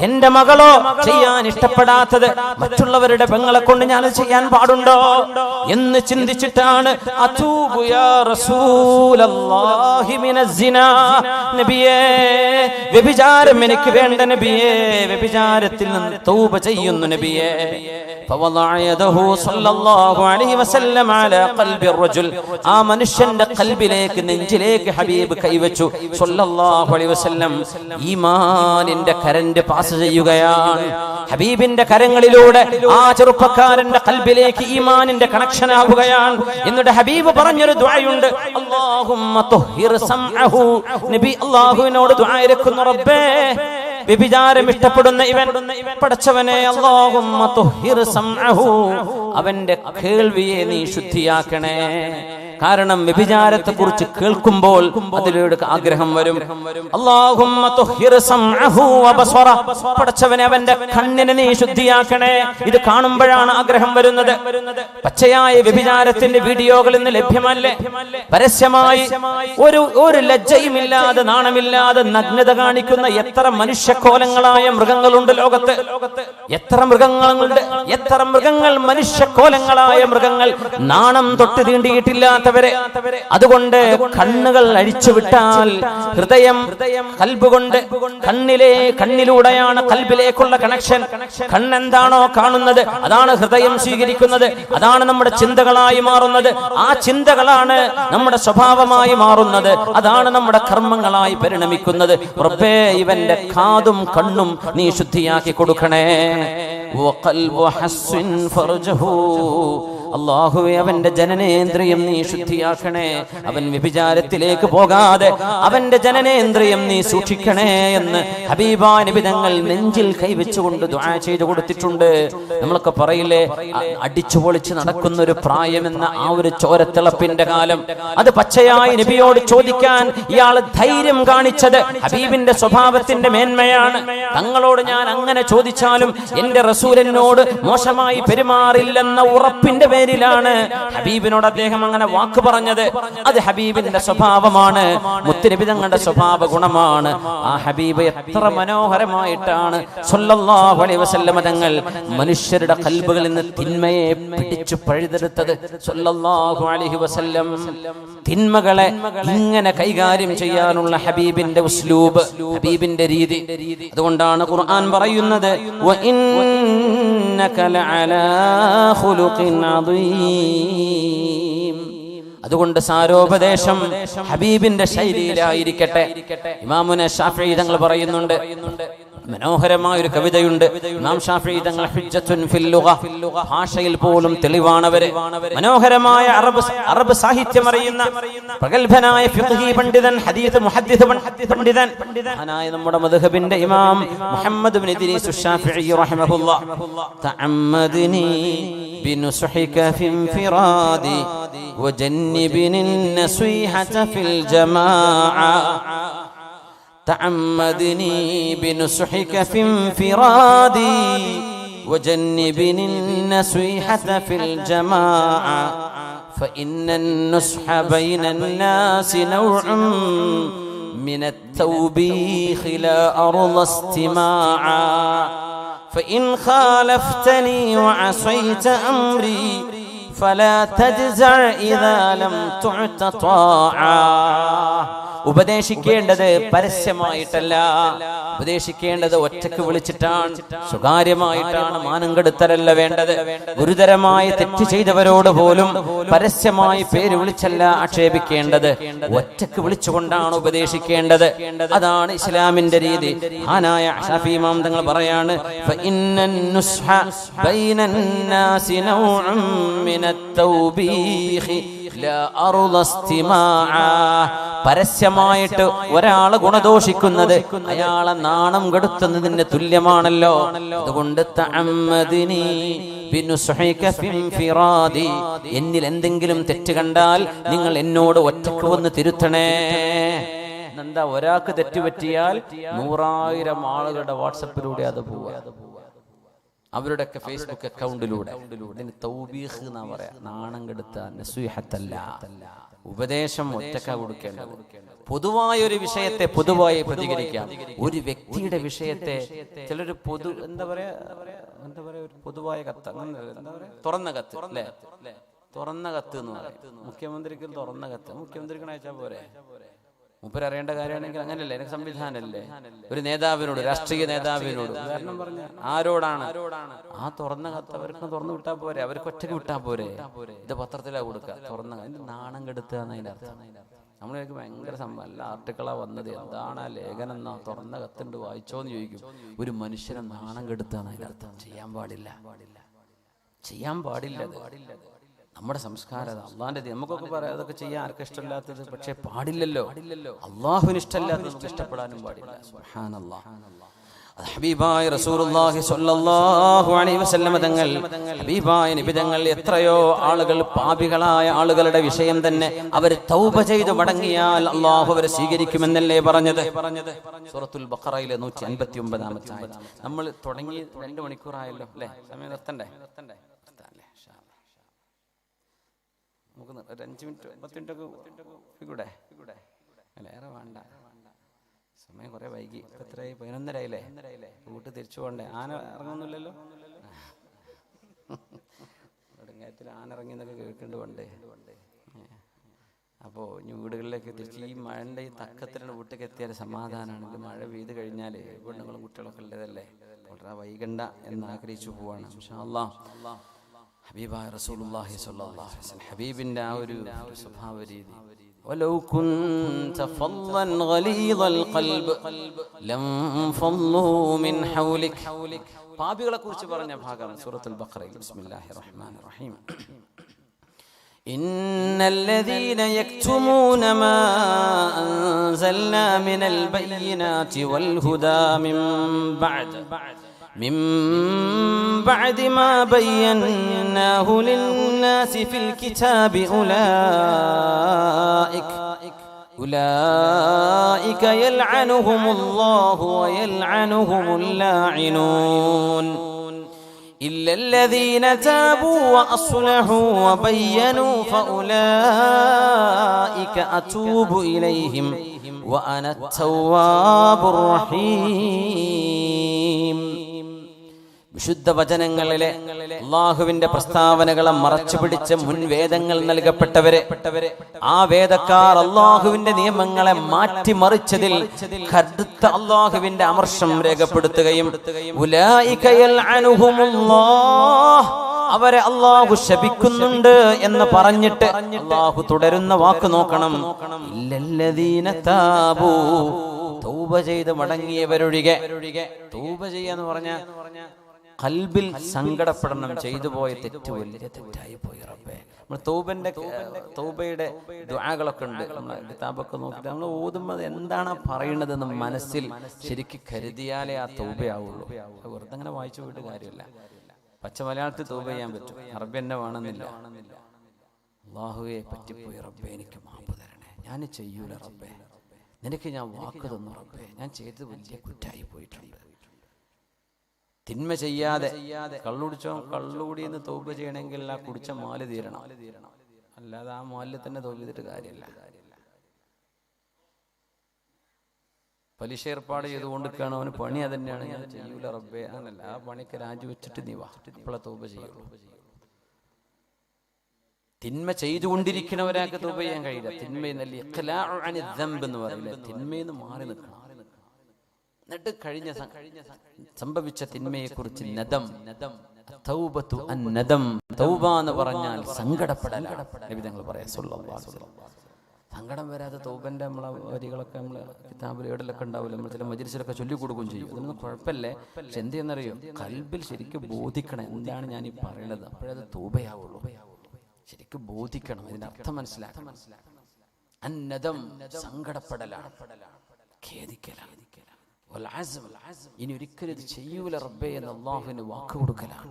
എന്റെ മകളോ ചെയ്യാൻ ഇഷ്ടപ്പെടാത്തത് മറ്റുള്ളവരുടെ പെങ്ങളെ കൊണ്ട് ഞാൻ ചെയ്യാൻ പാടുണ്ടോ? പാടുണ്ടോ എന്ന് ചിന്തിച്ചിട്ടാണ് അതൂബു യാ റസൂലല്ലാഹി മിനസ്സിനാ, നബിയേ വ്യഭിചാരം എനിക്ക് വേണ്ട നബിയേ, വ്യഭിചാരത്തിൽ നിന്ന് തൗബ ചെയ്യുന്നു നബിയേ. فوضع يده صلى الله عليه وسلم على قلب الرجل, ആ മനുഷ്യന്റെ ഖൽബിലേക്ക് നെഞ്ചിലേക്ക് ഹബീബ് കൈവച്ചു സല്ലല്ലാഹു അലൈഹി വസല്ലം. ഈമാനിന്റെ കരണ്ട് പാസ് ചെയ്യുകയാണ് ഹബീബിന്റെ കരങ്ങളിലൂടെ. ആ ചെറുപ്പക്കാരന്റെ ഖൽബിലേക്ക് ഈമാനിന്റെ കണക്ഷൻ ആവുകയാണ്. എന്നിട്ട് ഹബീബ് പറഞ്ഞൊരു ദുആയുണ്ട്, അല്ലാഹുമ്മ തുഹിർ സംഅഹു, നബി അല്ലാഹുവിനോട് ദുആ ഇരക്കുന്നു, റബ്ബേ വ്യഭിചാരം ഇഷ്ടപ്പെടുന്ന ഇവൻ പടച്ചവനെ അല്ലാഹുമ്മ തുഹിർ സംഅഹു, അവന്റെ കേൾവിയെ നീ ശുദ്ധിയാക്കണേ. കാരണം വ്യഭിചാരത്തെ കുറിച്ച് കേൾക്കുമ്പോൾ അതിലൂടെ ആഗ്രഹം വരും. അല്ലാഹുമ്മ തുഹിർ സംഅഹു വബസറ, പടച്ചവനെ അവന്റെ കണ്ണിനെ നീ ശുദ്ധിയാക്കണേ. ഇത് കാണുമ്പോഴാണ് ആഗ്രഹം വരുന്നത്. പച്ചയായ വ്യഭിചാരത്തിന്റെ വീഡിയോകൾ ഇന്ന് ലഭ്യമല്ലേ? പരസ്യമായി ഒരു ലജ്ജയുമില്ലാതെ നാണമില്ലാതെ നഗ്നത കാണിക്കുന്ന എത്ര മനുഷ്യക്കോലങ്ങളായ മൃഗങ്ങളുണ്ട് ലോകത്ത്. എത്ര മൃഗങ്ങളുണ്ട്, എത്ര മൃഗങ്ങൾ, മനുഷ്യക്കോലങ്ങളായ മൃഗങ്ങൾ, നാണം തൊട്ട് തീണ്ടിയിട്ടില്ലാത്ത. അതുകൊണ്ട് കണ്ണുകൾ അഴിച്ചുവിട്ടാൽ ഹൃദയം ഖൽബ് കൊണ്ട് കണ്ണിലൂടെയാണ് ഖൽബിലേക്കുള്ള കണക്ഷൻ. കണ്ണെന്താണോ കാണുന്നത് അതാണ് ഹൃദയം സ്വീകരിക്കുന്നത്, അതാണ് നമ്മുടെ ചിന്തകളായി മാറുന്നത്. ആ ചിന്തകളാണ് നമ്മുടെ സ്വഭാവമായി മാറുന്നത്, അതാണ് നമ്മുടെ കർമ്മങ്ങളായി പരിണമിക്കുന്നത്. റബ്ബേ ഇവന്റെ കാതും കണ്ണും നീ ശുദ്ധിയാക്കി കൊടുക്കണേ. വഖൽബു ഹസ്ൻ ഫർജഹു, അല്ലാഹുവേ അവന്റെ ജനനേന്ദ്രിയം നീ ശുദ്ധിയാക്കണേ. അവൻ വ്യഭിചാരത്തിലേക്ക് പോകാതെ അവന്റെ ജനനേന്ദ്രിയം നീ സൂക്ഷിക്കണേ എന്ന് ഹബീബാ നബി തങ്ങൾ നെഞ്ചിൽ കൈവച്ചുകൊണ്ട് ദുആ ചെയ്തു കൊടുത്തിട്ടുണ്ട്. നമ്മളൊക്കെ പറയില്ലേ, അടിച്ചു പൊളിച്ച് നടക്കുന്ന ഒരു പ്രായമെന്ന ആ ഒരു ചോരത്തിളപ്പിന്റെ കാലം, അത് പച്ചയായി നബിയോട് ചോദിക്കാൻ ഇയാൾ ധൈര്യം കാണിച്ചത് ഹബീബിന്റെ സ്വഭാവത്തിന്റെ മേന്മയാണ്. തങ്ങളോട് ഞാൻ അങ്ങനെ ചോദിച്ചാലും എന്റെ റസൂലിനോട് മോശമായി പെരുമാറില്ലെന്ന ഉറപ്പിന്റെ ാണ് ഹബീബിനോട് അദ്ദേഹം അങ്ങനെ വാക്ക് പറഞ്ഞത്. അത് ഹബീബിന്റെ സ്വഭാവമാണ്, മുത്തുനബി തങ്ങളുടെ സ്വഭാവ ഗുണമാണ്. ആ ഹബീബ് എത്ര മനോഹരമായിട്ടാണ് സല്ലല്ലാഹു അലൈഹി വസല്ലം തങ്ങൾ മനുഷ്യരുടെ ഖൽബുകളിൽ നിന്ന് തിന്മയെ പിടിച്ചു പഴുതെടുത്തത്. സല്ലല്ലാഹു അലൈഹി വസല്ലം തിന്മകളെ ഇങ്ങനെ കൈകാര്യം ചെയ്യാനുള്ള ഹബീബിന്റെ ഉസ്ലൂബ്, ഹബീബിന്റെ രീതി. അതുകൊണ്ടാണ് ഖുർആൻ പറയുന്നത്, വ ഇന്നക ലഅലാ ഖുലുഖിൻ അദീം. അതുകൊണ്ട് സാരോപദേശം ഹബീബിന്റെ ശൈലിയിലായിരിക്കട്ടെ. ഇമാമുന ശാഫിഈ തങ്ങൾ പറയുന്നുണ്ട്, മനോഹരമായ ഒരു കവിതയുണ്ട്. ഇമാം ശാഫിഈ തങ്ങൾ ഹുജ്ജത്തുൻ ഫിൽ ലുഗ, ഭാഷയിൽ പോലും തെളിവാണവര്. മനോഹരമായ അറബ് സാഹിത്യം അറിയുന്ന പ്രഗൽഭനായ ഫിഖ്ഹി പണ്ഡിതൻ, ഹദീസ് മുഹദ്ദിസ് പണ്ഡിതൻ, മഹാനായ നമ്മുടെ മദ്ഹബിന്റെ ഇമാം മുഹമ്മദ് ഇബ്നു ഇദ്രീസ് ശാഫിഈ റഹിമഹുല്ലാഹ്, തഅമ്മദ്നി ബിനുസ്ഹിക ഫി ഇൻഫിറാദി വജന്നിബനി النصيحة في الجماعة. تعمدني بنصحك في انفرادي وجنبني النصيحة في الجماعة فإن النصح بين الناس نوع من التوبيخ لا أرضى استماعا فإن خالفتني وعصيت أمري فلا تجزع إذا لم تعت طاعا. ഉപദേശിക്കേണ്ടത് പരസ്യമായിട്ടല്ല, ഉപദേശിക്കേണ്ടത് ഒറ്റക്ക് വിളിച്ചിട്ടാണ്, സ്വകാര്യമായിട്ടാണ്. മാനം കെടുത്തലല്ല വേണ്ടത്. ഗുരുതരമായ തെറ്റ് ചെയ്തവരോട് പോലും പരസ്യമായി പേര് വിളിച്ചല്ല ആക്ഷേപിക്കേണ്ടത്, ഒറ്റക്ക് വിളിച്ചുകൊണ്ടാണ് ഉപദേശിക്കേണ്ടത്. അതാണ് ഇസ്ലാമിന്റെ രീതി. മഹാനായ ശാഫിഈ ഇമാം തങ്ങൾ പറയാണ്, ഫഇന്നൻ നുസ്ഹ ബൈനൻ നാസി നൗഉം മിനത് തൗബീഖ് ലാ അർള ഇസ്തിമാഅ. പരസ്യമായിട്ട് ഒരാളെ ഗുണദോഷിക്കുന്നത് അയാളെ നാണം കെടുത്തുന്നതിന് തുല്യമാണല്ലോ. അതുകൊണ്ട് തഅമ്മദിനി ബിനുസ്ഹിക ഫി ഇൻഫിറാദി, എന്നിൽ എന്തെങ്കിലും തെറ്റ് കണ്ടാൽ നിങ്ങൾ എന്നോട് ഒറ്റക്ക് വന്ന് തിരുത്തണേ. എന്താ, ഒരാൾക്ക് തെറ്റുപറ്റിയാൽ 100,000 ആളുകളുടെ വാട്സപ്പിലൂടെ അത് പോവുക, അവരുടെയൊക്കെ ഫേസ്ബുക്ക് അക്കൗണ്ടിലൂടെ. തൗബീഖ് എന്നാ പറയാ, നാണം കെടുത്ത നസീഹത്തല്ല. ഉപദേശം ഒറ്റക്ക കൊടുക്കേണ്ടത്. പൊതുവായ ഒരു വിഷയത്തെ പൊതുവായി പ്രതികരിക്കാം. ഒരു വ്യക്തിയുടെ വിഷയത്തെ ചിലർ എന്താ പറയാ എന്താ പറയാ, ഒരു പൊതുവായ കത്ത്, അങ്ങനെ എന്താ പറയാ, തുറന്ന കത്ത് അല്ലേ? തുറന്ന കത്ത് എന്ന് പറയും. മുഖ്യമന്ത്രിക്ക് തുറന്ന കത്ത് മുഖ്യമന്ത്രിക്ക് അയച്ചാൽ പോരെ? മൂപ്പര് അറിയേണ്ട കാര്യമാണെങ്കിൽ അങ്ങനെയല്ലേ, എനിക്ക് സംവിധാനല്ലേ. ഒരു നേതാവിനോട്, രാഷ്ട്രീയ നേതാവിനോട്, ഉദാഹരണം പറഞ്ഞ ആരോടാണ് ആ തുറന്ന കത്ത് അവർക്ക് തുറന്നു വിട്ടാൽ പോരെ? അവർക്ക് ഒറ്റയ്ക്ക് വിട്ടാൽ പോരെ? ഇത് പത്രത്തിലാണ് കൊടുക്കുക, തുറന്ന നാണം കെടുത്തുക എന്നതിൻ്റെ അർത്ഥം. നമ്മളൊക്കെ ഭയങ്കര സംഭവം, നല്ല ആർട്ടിക്കിളാണ് വന്നത്, എന്താണ് ആ ലേഖനം എന്നാ, തുറന്ന കത്തുണ്ട് വായിച്ചോന്ന് ചോദിക്കും. ഒരു മനുഷ്യനെ നാണം കെടുത്തുക എന്നതിൻ്റെ അർത്ഥം. ചെയ്യാൻ പാടില്ല. നമ്മുടെ സംസ്കാരം അള്ളാന്റെ. നമുക്കൊക്കെ പറയാം അതൊക്കെ ചെയ്യാൻ ആർക്കും ഇഷ്ടമില്ലാത്തത്, പക്ഷെ പാടില്ലല്ലോ. അള്ളാഹുവിന് ഇഷ്ടമില്ലാത്തത് നമുക്ക് ഇഷ്ടപ്പെടാനും പാടില്ല. സുബ്ഹാനല്ലാഹ്. ഹബീബായ റസൂലുള്ളാഹി സ്വല്ലല്ലാഹു അലൈഹി വസല്ലം തങ്ങൾ, ഹബീബായ നബി തങ്ങൾ എത്രയോ ആളുകൾ, പാപികളായ ആളുകളുടെ വിഷയം തന്നെ അവർ തൗബ ചെയ്ത് മടങ്ങിയാൽ അള്ളാഹു അവരെ സ്വീകരിക്കുമെന്നല്ലേ പറഞ്ഞത്? സൂറത്തുൽ ബഖറയിലെ 159-ാമത്തെ ആയത്ത്. നമ്മൾ തുടങ്ങി 2 മണിക്കൂറായല്ലോ അല്ലേ? സമയം നിർത്തണ്ടേ? നമുക്ക് ഒരു 5 മിനിറ്റ് 10 മിനിറ്റൊക്കെ കൂടെ അല്ല, ഏറെ വേണ്ട. സമയം കുറെ വൈകി. ഇപ്പം എത്രയായി? 11:30 വീട്ടിൽ തിരിച്ചു പോകണ്ടേ? ആന ഇറങ്ങുന്നില്ലല്ലോ. നെടുങ്ങായത്തിൽ ആന ഇറങ്ങി എന്നൊക്കെ കേൾക്കേണ്ടി പണ്ടേ. അപ്പോൾ ഇനി വീടുകളിലേക്ക് തിരിച്ച് ഈ മഴൻ്റെ ഈ തക്കത്തിലുള്ള വീട്ടിലേക്ക് എത്തിയാൽ സമാധാനമാണ്. ഇത് മഴ പെയ്ത് കഴിഞ്ഞാൽ പെണ്ണുങ്ങളും കുട്ടികളൊക്കെ ഉള്ളതല്ലേ, വളരെ വൈകണ്ട എന്ന് ആഗ്രഹിച്ചു പോവാണ്. ഇൻഷാ അല്ലാഹ് ഹബീബായ റസൂലുള്ളാഹി സ്വല്ലല്ലാഹു അലൈഹി വസല്ലം ഹബീബിൻ്റെ ആ ഒരു സ്വഭാവ രീതി. ولو كنت فظا غليظ القلب لانفضوا من حولك. പാപികളെ കുറിച്ച് പറഞ്ഞ ഭാഗമാണ് സൂറത്തുൽ ബഖറയിൽ. ബിസ്മില്ലാഹിർ റഹ്മാനിർ റഹീം. إن الذين يكتمون ما أنزلنا من البينات والهدى من بعد ما بيناه للناس في الكتاب أولئك يلعنهم الله ويلعنهم اللاعنون إلا الذين تابوا وأصلحوا وبينوا فأولئك أتوب إليهم وأنا التواب الرحيم. വിശുദ്ധ വചനങ്ങളിലെ അള്ളാഹുവിന്റെ പ്രസ്താവനകളെ മറച്ചു പിടിച്ച മുൻവേദങ്ങൾ നൽകപ്പെട്ടവരെ, ആ വേദക്കാർ അള്ളാഹുവിന്റെ നിയമങ്ങളെ മാറ്റിമറിച്ചതിൽ കടുത്ത അള്ളാഹുവിന്റെ അമർഷം രേഖപ്പെടുത്തുകയും ഉലൈക യൽഅനുഹുമുല്ലാഹ്, അവരെ അള്ളാഹു ശപിക്കുന്നുണ്ട് എന്ന് പറഞ്ഞിട്ട് അള്ളാഹു തുടരുന്ന വാക്ക് നോക്കണം. ഇല്ലല്ലദീന താബൂ, തൗബ ചെയ്ത് മടങ്ങിയവരൊഴികെ. തൗബ ചെയ്യാന്ന് പറഞ്ഞ ഖൽബിൽ സങ്കടപ്പെടണം, ചെയ്തു പോയ തെറ്റ് വലിയ തെറ്റായി പോയി റബ്ബേ. നമ്മൾ തൗബയുടെ ദുആകളൊക്കെ ഉണ്ട്, നമ്മൾ കിതാബൊക്കെ നോക്കിയിട്ട് നമ്മൾ ഓതുമ്പോൾ എന്താണ് പറയുന്നതെന്ന് മനസ്സിൽ ശരിക്കും കരുതിയാലേ ആ തൗബയാവുള്ളൂ. വെറുതെ അങ്ങനെ വായിച്ചു പോയിട്ട് കാര്യമില്ല. പച്ച മലയാളത്തിൽ തൗബ ചെയ്യാൻ പറ്റും, അറബി തന്നെ വേണമെന്നില്ല. അല്ലാഹുവേ പറ്റിപ്പോയി റബ്ബേ, എനിക്ക് മാപ്പ് തരണേ, ഞാൻ ചെയ്യൂല റബ്ബേ, നിനക്ക് ഞാൻ വാക്ക് തന്നു റബ്ബേ, ഞാൻ ചെയ്ത് വലിയ കുറ്റായി പോയിട്ടുണ്ട്. തിന്മ ചെയ്യാതെ കള്ളുകൂടിയെന്ന് തൗബ ചെയ്യണമെങ്കിൽ ആ കുടിച്ച മാല് തീരണം, അല്ലാതെ ആ മാലിൽ തന്നെ തൗബ ചെയ്തിട്ട് കാര്യമില്ല. പലിശ ഏർപ്പാട് ചെയ്തുകൊണ്ടിരിക്കുകയാണ് അവന് പണി, അതന്നെയാണ്, ഞാൻ ചെയ്യൂല റബ്ബേ, അങ്ങനല്ല. ആ പണിക്ക് രാജിവെച്ചിട്ട് നീ വാ, അപ്പോഴാ തൗബ ചെയ്യുള്ളൂ. തിന്മ ചെയ്തുകൊണ്ടിരിക്കുന്നവരാൾക്ക് തൗബ ചെയ്യാൻ കഴിയില്ല. തിന്മയെന്നല്ല ഇഖ്ലാഉ അനി ദംബ് എന്ന് പറയില്ല, തിന്മയെന്ന് മാറി നിൽക്കണം. എന്നിട്ട് സംഭവിച്ച തിന്മയെ കുറിച്ച് നദം, തൗബത്തു അന്നദം, തൗബ എന്ന് പറഞ്ഞാൽ സങ്കടപ്പെടലാണ്. നബി തങ്ങൾ പറയാ സല്ലല്ലാഹു അലൈഹി വസല്ലം. സങ്കടം വരാതെ തൗബന്റെ നമ്മളെ വരികളൊക്കെ നമ്മൾ കിതാബിൽ ഏടിലൊക്കെ ഉണ്ടാവില്ല, നമ്മൾ ചില മജ്‌ലിസിലൊക്കെ ചൊല്ലിക്കൊടുക്കുകയും ചെയ്യും. അതൊന്നും കുഴപ്പമില്ലേ, പക്ഷെ എന്ത് ചെയ്യുന്നറിയോ, കൽബിൽ ശരിക്കും ബോധിക്കണം എന്താണ് ഞാൻ ഈ പറയുന്നത്, അപ്പോഴത് തൗബയാവുള്ളൂ. ശരിക്കും ബോധിക്കണം, ഇതിന്റെ അർത്ഥം മനസ്സിലാക്കണം. അന്നദം സങ്കടപ്പെടലാണ്, ഖേദിക്കലാണ്. ഇനി ഒരിക്കലും ഇത് ചെയ്യൂല റബ്ബേ എന്ന് അല്ലാഹുവിന് വാക്ക് കൊടുക്കലാണ്.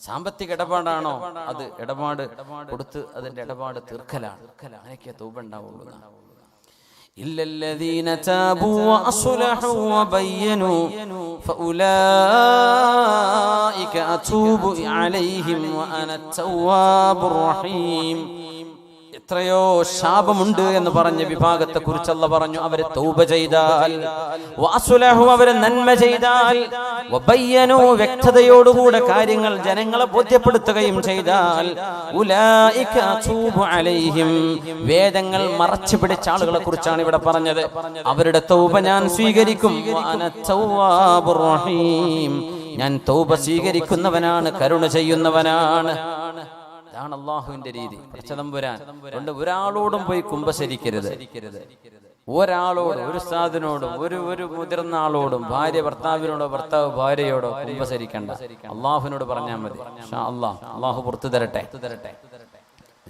സാമ്പത്തിക ഇടപാടാണോ, അത് ഇടപാട് കൊടുത്ത് അതിന്റെ ഇടപാട് തീർക്കലാണ്. അങ്ങനെയൊക്കെ തൗബ ഉണ്ടാവുള്ളൂ. ഇല്ലല്ലദീന താബൂ വഅസ്ലഹൂ വബയ്യനൂ ഫഉലൈക അതൂബു അലൈഹിം വഅന അത്തവ്വാബുർ റഹീം. എത്രയോ ശാപമുണ്ട് എന്ന് പറഞ്ഞ വിഭാഗത്തെ കുറിച്ച് അല്ലാഹു പറഞ്ഞു, അവരെ തൗബ ചെയ്താൽ, വഅസ്ലഹു അവരെ നന്മ ചെയ്താൽ, വബയ്യനു വ്യക്തതയോടുകൂടെ കാര്യങ്ങൾ ജനങ്ങളെ ബോധ്യപ്പെടുത്തുകയും ചെയ്താൽ, ഉലൈക അതൂബു അലൈഹിം വേദങ്ങൾ മറച്ചു പിടിച്ച ആളുകളെ കുറിച്ചാണ് ഇവിടെ പറഞ്ഞത്. അവരുടെ തൗബ ഞാൻ സ്വീകരിക്കും. വഅന തവ്വാബുർ റഹീം, ഞാൻ തൗബ സ്വീകരിക്കുന്നവനാണ്, കരുണ ചെയ്യുന്നവനാണ്. ഇതാണ് അള്ളാഹുവിന്റെ രീതി. പടച്ചതമ്പുരാൻ കൊണ്ട് ഒരാളോടും പോയി കുമ്പസരിക്കരുത്. ഒരാളോടും, ഒരു ഉസ്താദിനോടും, ഒരു മുതിർന്ന ആളോടും, ഭാര്യ ഭർത്താവിനോടോ ഭർത്താവ് ഭാര്യയോടോ കുമ്പസരിക്കണ്ട. അള്ളാഹുവിനോട് പറഞ്ഞാൽ മതി. അള്ളാഹു പുറത്തു തരട്ടെ.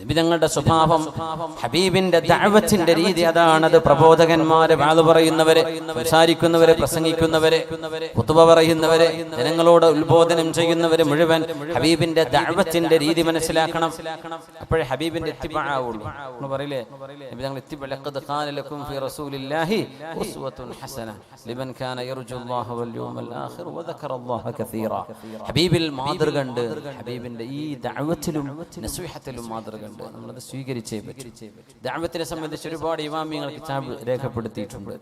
നബിതങ്ങളുടെ സ്വഭാവം, ഹബീബിന്റെ ദഅവത്തിന്റെ രീതി അതാണത്. പ്രബോധകന്മാരെ, വാദ് പറയുന്നവരെ, സംസാരിക്കുന്നവരെ, പ്രസംഗിക്കുന്നവരെ, ഖുതുബ പറയുന്നവരെ, ജനങ്ങളോട് ഉത്ബോധനം ചെയ്യുന്നവരെ മുഴുവൻ ഹബീബിന്റെ ദഅവത്തിന്റെ രീതി മനസ്സിലാക്കണം. അപ്പോഴേ ഹബീബിന്റെ ഇത്തിബാ ആവുള്ളൂ. നമ്മൾ പറയില്ലേ, നബിതങ്ങൾ ഇത്തിബാ ലഖദ് ഖാന ലക്കും ഫീ റസൂലില്ലാഹി ഉസ്വത്തുൻ ഹസന ലിമൻ കാന യർജുല്ലാഹ വൽ യൗമൽ ആഖിർ വദക്കറല്ലാഹ കസീറ. ഹബീബിൽ മാതൃകണ്ട്. ഹബീബിന്റെ ഈ ദഅവത്തിലും നസീഹത്തിലും മാതൃക നമ്മളത് സ്വീകരിച്ചേ പറ്റും. ദഅവത്തിനെ സംബന്ധിച്ച് ഒരുപാട് ഇമാമിയങ്ങൾ കിതാബ് രേഖപ്പെടുത്തിയിട്ടുണ്ട്.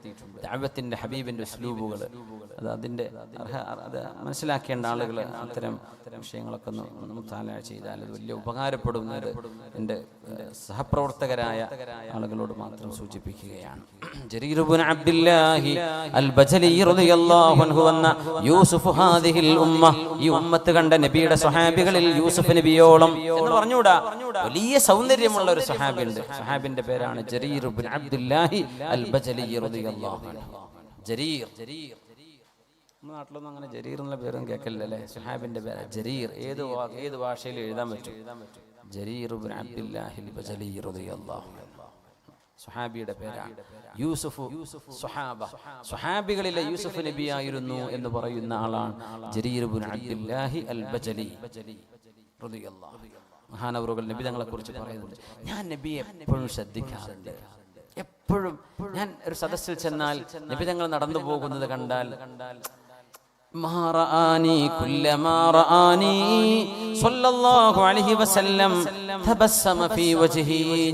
ദഅവത്തിന്റെ ഹബീബിന്റെ ഉസ്ലൂബുകൾ, അതിന്റെ അത് മനസ്സിലാക്കേണ്ട ആളുകൾ അത്തരം വിഷയങ്ങളൊക്കെ ഒന്ന് മുത്താല ചെയ്താൽ അത് വലിയ ഉപകാരപ്പെടുന്നത് എൻ്റെ സഹപ്രവർത്തകരായ ആളുകളോട് മാത്രം സൂചിപ്പിക്കുകയാണ്. ജരീർ ഇബ്നു അബ്ദുല്ലാഹി അൽ ബജലി റളിയല്ലാഹു അൻഹു വന്ന യൂസുഫ് ഹാദിഹിൽ ഉമ്മ, ഈ ഉമ്മത്ത് കണ്ട നബിയുടെ സ്വഹാബികളിൽ യൂസുഫ് നബിയോളം എന്ന് പറഞ്ഞൂടാ, വലിയ സൗന്ദര്യമുള്ള ഒരു സ്വഹാബി ഉണ്ട്. സ്വഹാബിന്റെ പേരാണ് ജരീർ ഇബ്നു അബ്ദുല്ലാഹി അൽ ബജലി റളിയല്ലാഹു അൻഹു. ജരീർ, നമ്മുടെ നാട്ടിലൊന്നും അങ്ങനെ ജരീർ എന്നുള്ള പേരൊന്നും കേൾക്കില്ലല്ലേ. സ്വഹാബിന്റെ പേര് ജരീർ. ഏത് ഭാഷയിൽ എഴുതാൻ പറ്റും. ജരീർ ഇബ്നു അബ്ദുല്ലാഹി അൽ ബജലി റളിയല്ലാഹു അൻഹു സ്വഹാബിയുടെ പേരാണ്. യൂസുഫ് സ്വഹാബ, സ്വഹാബികളിലെ യൂസുഫ് നബിയായിരുന്നു എന്ന് പറയുന്ന ആളാണ് ജരീർ ഇബ്നു അബ്ദുല്ലാഹി അൽ ബജലി റളിയല്ലാഹു അൻഹു. മഹാനവറുകൾ നബി തങ്ങളെ കുറിച്ച് പറയുന്നുണ്ട്, ഞാൻ നബിയെ എപ്പോഴും ശ്രദ്ധിക്കാറുണ്ട്. എപ്പോഴും ഞാൻ ഒരു സദസ്സിൽ ചെന്നാൽ നബി തങ്ങൾ നടന്നു പോകുന്നത് കണ്ടാൽ,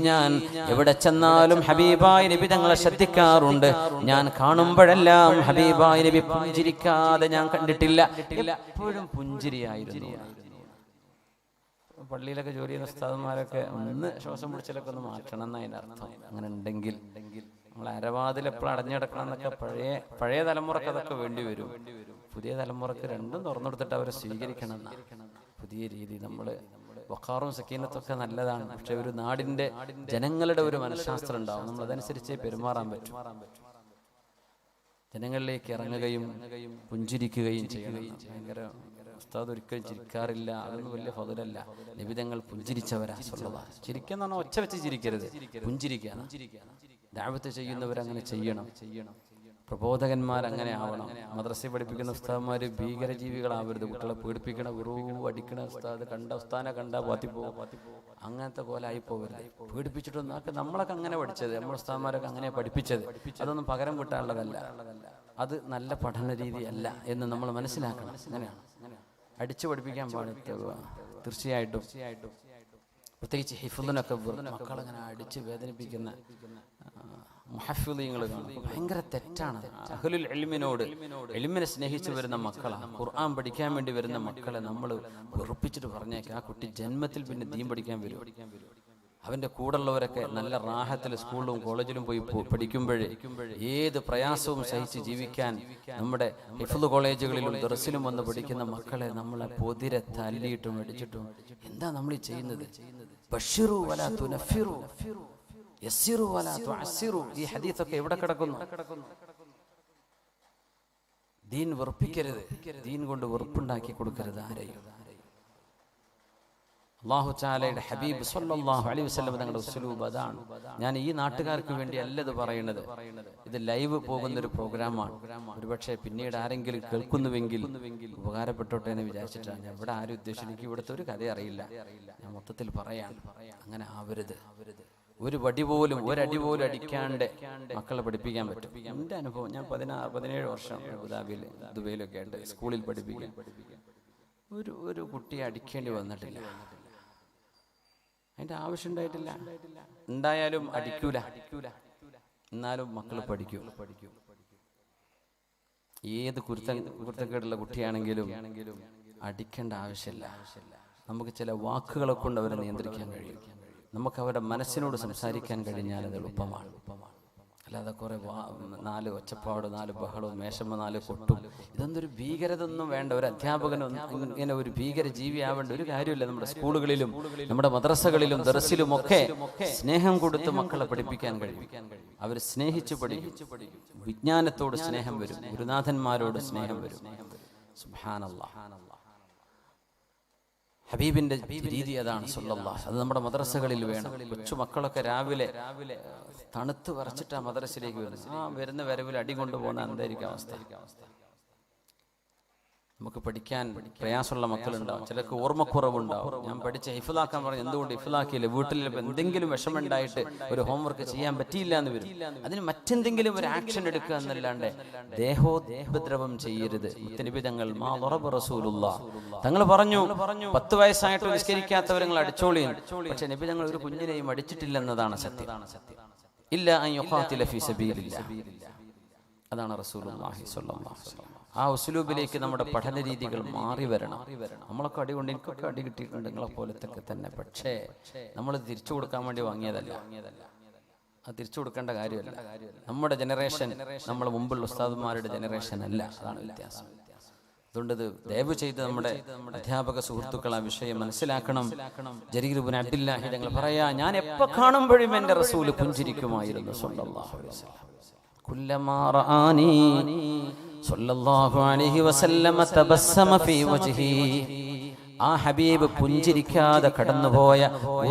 ഞാൻ എവിടെ ചെന്നാലും ഹബീബായ നബി തങ്ങളെ ശ്രദ്ധിക്കാറുണ്ട്. ഞാൻ കാണുമ്പോഴെല്ലാം ഹബീബായ നബി പുഞ്ചിരിക്കാതെ ഞാൻ കണ്ടിട്ടില്ല. എപ്പോഴും പുഞ്ചിരിയായിരുന്നു. പള്ളിയിലൊക്കെ ജോലി ചെയ്യുന്ന ഉസ്താദന്മാരൊക്കെ ഒന്ന് ശ്വാസം പിടിച്ചാലൊക്കെ ഒന്ന് മാറ്റണം എന്നതിൻ്റെ അർത്ഥം. അങ്ങനെ ഉണ്ടെങ്കിൽ നമ്മൾ അരവാതിൽ എപ്പോഴും അടഞ്ഞിടക്കണം എന്നൊക്കെ പഴയ തലമുറക്ക് അതൊക്കെ വേണ്ടി വരും. പുതിയ തലമുറക്ക് രണ്ടും തുറന്നെടുത്തിട്ട് അവരെ സ്വീകരിക്കണം എന്നാണ് പുതിയ രീതി. നമ്മൾ വഖാറും സക്കീനത്തൊക്കെ നല്ലതാണ്, പക്ഷെ ഒരു നാടിന്റെ ജനങ്ങളുടെ ഒരു മനഃശാസ്ത്രം ഉണ്ടാവും. നമ്മൾ അതനുസരിച്ച് പെരുമാറാൻ പറ്റും. ജനങ്ങളിലേക്ക് ഇറങ്ങുകയും പുഞ്ചിരിക്കുകയും ചെയ്യണം. ഭയങ്കര ഉസ്താദ് ഒരിക്കലും ചിരിക്കാറില്ല, അതൊന്നും വലിയ ഫضലല്ല. നബിതങ്ങൾ പുഞ്ചിരിച്ചവരാ. ചിരിക്കുന്ന പറഞ്ഞാൽ ഒച്ച വെച്ച് ചിരിക്കരുത്, പുഞ്ചിരിക്കാണ്. ദഅവത്ത് ചെയ്യുന്നവരങ്ങനെ ചെയ്യണം. പ്രബോധകന്മാർ അങ്ങനെ ആവണം. മദ്രസയിൽ പഠിപ്പിക്കുന്ന ഉസ്താദന്മാര് ഭീകരജീവികളാവരുത്. കുട്ടികളെ പേടിപ്പിക്കണ, അടിക്കണ ഉസ്താദ് ഉസ്താദിനെ കണ്ടാ പാത്തിപ്പോവും, അങ്ങനത്തെ പോലെ ആയി പോകരുത്. പേടിപ്പിച്ചിട്ടൊന്നും നമ്മളൊക്കെ അങ്ങനെ പഠിച്ചത്, നമ്മുടെ ഉസ്താദന്മാരൊക്കെ അങ്ങനെ പഠിപ്പിച്ചത്. അതൊന്നും പകരം കിട്ടാനുള്ളതല്ല. അത് നല്ല പഠന രീതിയല്ല എന്ന് നമ്മൾ മനസ്സിലാക്കണം. അങ്ങനെയാണ് അടിച്ചു പഠിപ്പിക്കാൻ പാടില്ല. തീർച്ചയായിട്ടും പ്രത്യേകിച്ച് ഹിഫ്ളിനൊക്കെ മക്കളങ്ങനെ അടിച്ച് വേദനിപ്പിക്കുന്ന മുഹഫ്ഫിളീങ്ങൾ കാണും. ഭയങ്കര തെറ്റാണ്. അഹ്ലുൽ ഇൽമിനോട്, ഇൽമിനെ സ്നേഹിച്ചു വരുന്ന മക്കളാണ്, ഖുർആൻ പഠിക്കാൻ വേണ്ടി വരുന്ന മക്കളെ നമ്മൾ വെറുപ്പിച്ചിട്ട് പറഞ്ഞേക്കാം, ആ കുട്ടി ജന്മത്തിൽ പിന്നെ ദീൻ പഠിക്കാൻ വരും. അവൻ്റെ കൂടെയുള്ളവരൊക്കെ നല്ല റാഹത്തിൽ സ്കൂളിലും കോളേജിലും പോയി പഠിക്കുമ്പോഴേ ഏത് പ്രയാസവും സഹിച്ച് ജീവിക്കാൻ നമ്മുടെ ഹിഫ്ള് കോളേജുകളിലും ദർസിലും വന്ന് പഠിക്കുന്ന മക്കളെ നമ്മളെ പൊതിരെ തല്ലിയിട്ടും അടിച്ചിട്ടും എന്താ നമ്മൾ ഈ ചെയ്യുന്നത്? ബശ്ശിറു വലാ തുനഫിറു യസ്സിറു വലാ തുഅസ്സിറു. ഈ ഹദീസൊക്കെ എവിടെ കിടക്കുന്നു? ദീൻ വെറുപ്പിക്കരുത്, ദീൻ കൊണ്ട് വെറുപ്പുണ്ടാക്കി കൊടുക്കരുത് ആരെയും. അല്ലാഹു തആലയുടെ ഹബീബ് സ്വല്ലല്ലാഹു അലൈഹി വസല്ലം തങ്ങളുടെ ഉസ്ലൂബ് അതാണ്. ഞാൻ ഈ നാട്ടുകാർക്ക് വേണ്ടി അല്ല ഇത് പറയുന്നത്, ഇത് ലൈവ് പോകുന്നൊരു പ്രോഗ്രാമാണ്. ഒരുപക്ഷെ പിന്നീട് ആരെങ്കിലും കേൾക്കുന്നുവെങ്കിൽ ഉപകാരപ്പെട്ടോട്ടെ എന്ന് വിചാരിച്ചിട്ടാണ്. ഞാൻ ഇവിടെ ആരും ഉദ്ദേശിച്ചു, എനിക്ക് ഇവിടുത്തെ ഒരു കഥ അറിയില്ല, ഞാൻ മൊത്തത്തിൽ പറയാം. അങ്ങനെ ആവരുത്. ഒരു വടി പോലും, ഒരടി പോലും അടിക്കാണ്ട് മക്കളെ പഠിപ്പിക്കാൻ പറ്റും. എൻ്റെ അനുഭവം, ഞാൻ 17 വർഷം അബുദാബിയിൽ ദുബൈയിലൊക്കെ ആയിട്ട് സ്കൂളിൽ പഠിപ്പിക്കാൻ ഒരു കുട്ടിയെ അടിക്കേണ്ടി വന്നിട്ടില്ല. അതിന്റെ ആവശ്യം ഉണ്ടായിട്ടില്ല. ഉണ്ടായാലും അടിക്കൂല, എന്നാലും മക്കൾ പഠിക്കൂ. ഏത് കുരുത്തക്കേടുള്ള കുട്ടിയാണെങ്കിലും അടിക്കേണ്ട ആവശ്യമില്ല. നമുക്ക് ചില വാക്കുകളെ കൊണ്ട് അവരെ നിയന്ത്രിക്കാൻ കഴിയും. നമുക്ക് അവരുടെ മനസ്സിനോട് സംസാരിക്കാൻ കഴിഞ്ഞാൽ അത് എളുപ്പമാണ്. അല്ലാതെ കുറെ 4 ഒച്ചപ്പാട്, 4 ബഹളവും, മേശമ്മ 4 കൊട്ടും, ഇതൊന്നൊരു ഭീകരത ഒന്നും വേണ്ട. ഒരു അധ്യാപകനൊന്നും ഇങ്ങനെ ഒരു ഭീകര ജീവിയാവേണ്ട ഒരു കാര്യമില്ല. നമ്മുടെ സ്കൂളുകളിലും നമ്മുടെ മദ്രസകളിലും ദർസിലും ഒക്കെ സ്നേഹം കൊടുത്ത് മക്കളെ പഠിപ്പിക്കാൻ കഴിയും. അവർ സ്നേഹിച്ചു പഠിക്കും. വിജ്ഞാനത്തോട് സ്നേഹം വരും, ഗുരുനാഥന്മാരോട് സ്നേഹം വരും. സുബ്ഹാനല്ലാഹ്. ഹബീബിന്റെ രീതി അതാണ് സല്ലല്ലാഹു. അത് നമ്മുടെ മദ്രസകളിൽ വേണം. കൊച്ചു മക്കളൊക്കെ രാവിലെ തണുത്ത് വരച്ചിട്ട് ആ മദ്രസയിലേക്ക് വരുന്നത്. വരുന്ന വരവിൽ അടി കൊണ്ടുപോകുന്ന എന്തായിരിക്കും അവസ്ഥ? നമുക്ക് പഠിക്കാൻ പ്രയാസമുള്ള മക്കളുണ്ടാവും, ചിലർക്ക് ഓർമ്മക്കുറവുണ്ടാവും. ഞാൻ പഠിച്ച ഹിഫ്ലാക്കാൻ പറഞ്ഞു, എന്തുകൊണ്ട് ഹിഫ്ലാക്കിയില്ല? വീട്ടിൽ എന്തെങ്കിലും വിഷമുണ്ടായിട്ട് ഒരു ഹോംവർക്ക് ചെയ്യാൻ പറ്റിയില്ല എന്ന് വരും. അതിന് മറ്റെന്തെങ്കിലും ഒരു ആക്ഷൻ എടുക്കുക എന്നല്ലാണ്ട് ദേഹോപദ്രവം ചെയ്യരുത്. മുത്തനബി തങ്ങൾ തങ്ങൾ പറഞ്ഞു, 10 വയസ്സായിട്ട് നിസ്കരിക്കാത്തവരെ അടിച്ചോളി. പക്ഷെ നബി തങ്ങൾ ഒരു കുഞ്ഞിനെയും അടിച്ചിട്ടില്ലെന്നതാണ് സത്യം. ഇല്ല അൻ യുഖാതില ഫീ സബീലില്ലാഹ്. അതാണ് റസൂലുള്ളാഹി സ്വല്ലല്ലാഹു അലൈഹി വസല്ലം. ആ ഉസ്ലൂബിലേക്ക് നമ്മുടെ പഠന രീതികൾ മാറി വരണം. നമ്മളൊക്കെ അടി കൊണ്ട്, എനിക്കൊക്കെ അടി കിട്ടിയിട്ടുണ്ട് നിങ്ങളെ പോലത്തെ തന്നെ. പക്ഷേ നമ്മൾ തിരിച്ചു കൊടുക്കാൻ വേണ്ടി വാങ്ങിയതല്ല, അത് തിരിച്ചു കൊടുക്കേണ്ട കാര്യമല്ല. നമ്മുടെ ജനറേഷൻ നമ്മളെ മുമ്പുള്ള ഉസ്താദുമാരുടെ ജനറേഷൻ അല്ല. അതാണ് വ്യത്യാസം. അതുകൊണ്ട് ദയവ് ചെയ്ത് നമ്മുടെ അധ്യാപക സുഹൃത്തുക്കൾ ആ വിഷയം മനസ്സിലാക്കണം. ജരീർ ഇബ്നു അബ്ദുല്ലാഹി തങ്ങൾ പറയാ, ഞാൻ എപ്പോൾ കാണുമ്പോഴും എൻ്റെ റസൂൽ പുഞ്ചിരിക്കുമായിരുന്നു സ്വല്ലല്ലാഹു അലൈഹി വസല്ലം. കുല്ലമാ റആനി സ്വല്ലല്ലാഹു അലൈഹി വസല്ലം തബസ്സമ ഫീ വജ്ഹി. ആ ഹബീബ് പുഞ്ചിരിക്കാതെ കടന്നുപോയ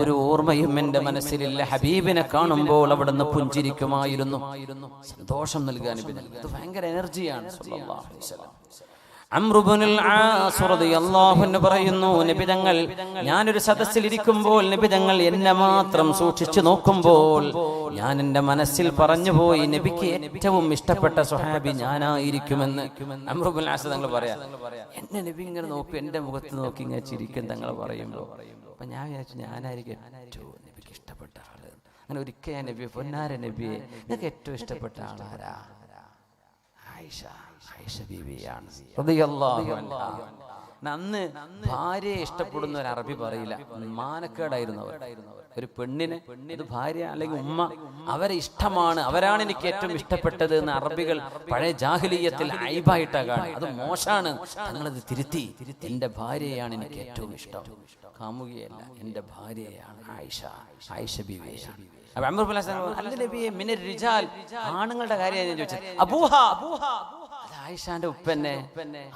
ഒരു ഓർമ്മയും എൻ്റെ മനസ്സിലില്ല. ഹബീബിനെ കാണുമ്പോൾ അവിടുന്ന് പുഞ്ചിരിക്കുമായിരുന്നു. സന്തോഷം നൽകാൻ ഇത് ഭയങ്കര എനർജിയാണ് സ്വല്ലല്ലാഹു അലൈഹി വസല്ലം. അംർ ഇബ്നുൽ ആസ് റളിയല്ലാഹു അൻഹു പറയുന്നു, നബി തങ്ങൾ ഞാനൊരു സദസ്സിൽ ഇരിക്കുമ്പോൾ നബി തങ്ങൾ എന്നെ മാത്രം സൂക്ഷിച്ചു നോക്കുമ്പോൾ ഞാൻ എൻ്റെ മനസ്സിൽ പറഞ്ഞുപോയി, നബിക്ക് ഏറ്റവും ഇഷ്ടപ്പെട്ട സ്വഹാബി ഞാനായിരിക്കുമെന്ന്. അംർ ഇബ്നുൽ ആസ് തങ്ങൾ പറയാ, എന്നെ നബി ഇങ്ങനെ നോക്കി, എൻ്റെ മുഖത്ത് നോക്കി ഇങ്ങനെ ചിരിക്കും തങ്ങൾ പറയുമ്പോൾ. അപ്പൊ ഞാൻ വിചാരിച്ചു, ഞാനായിരിക്കും ഏറ്റവും നബിക്ക് ഇഷ്ടപ്പെട്ട ആള്. അങ്ങനെ ഒരിക്കൽ ഞാൻ നബിയെ, പൊന്നാര നബിയെ, നിങ്ങൾക്ക് ഏറ്റവും ഇഷ്ടപ്പെട്ട ആളാരാ? ആയിഷ ബീവിയാണ് റളിയല്ലാഹു അൻഹാ. അന്ന് ഭാര്യയെ ഇഷ്ടപ്പെടുന്ന ഒരു അറബി പറയില്ല, മാനക്കേടായിരുന്നു അവർ. ഒരു പെണ്ണിനെ, ഇത് ഭാര്യ അല്ലെങ്കിൽ ഉമ്മ, അവരെ ഇഷ്ടമാണ്, അവരാണ് എനിക്ക് ഏറ്റവും ഇഷ്ടപ്പെട്ടത് എന്ന് അറബികൾ പഴയ ജാഹിലിയ്യത്തിൽ ഐബായിട്ടാണ് കാണുന്നത്. അത് മോശമാണ്. തങ്ങളത് തിരുത്തി, എന്റെ ഭാര്യയാണ് എനിക്ക് ഏറ്റവും ഇഷ്ടം, കാമുകിയല്ല, എന്റെ ഭാര്യയാണ് ആയിഷ ബീവിയാണ്. ആണുങ്ങളുടെ കാര്യം ഞാൻ ചോദിച്ചത്. ആയിഷാന്റെ ഉപ്പന്നെ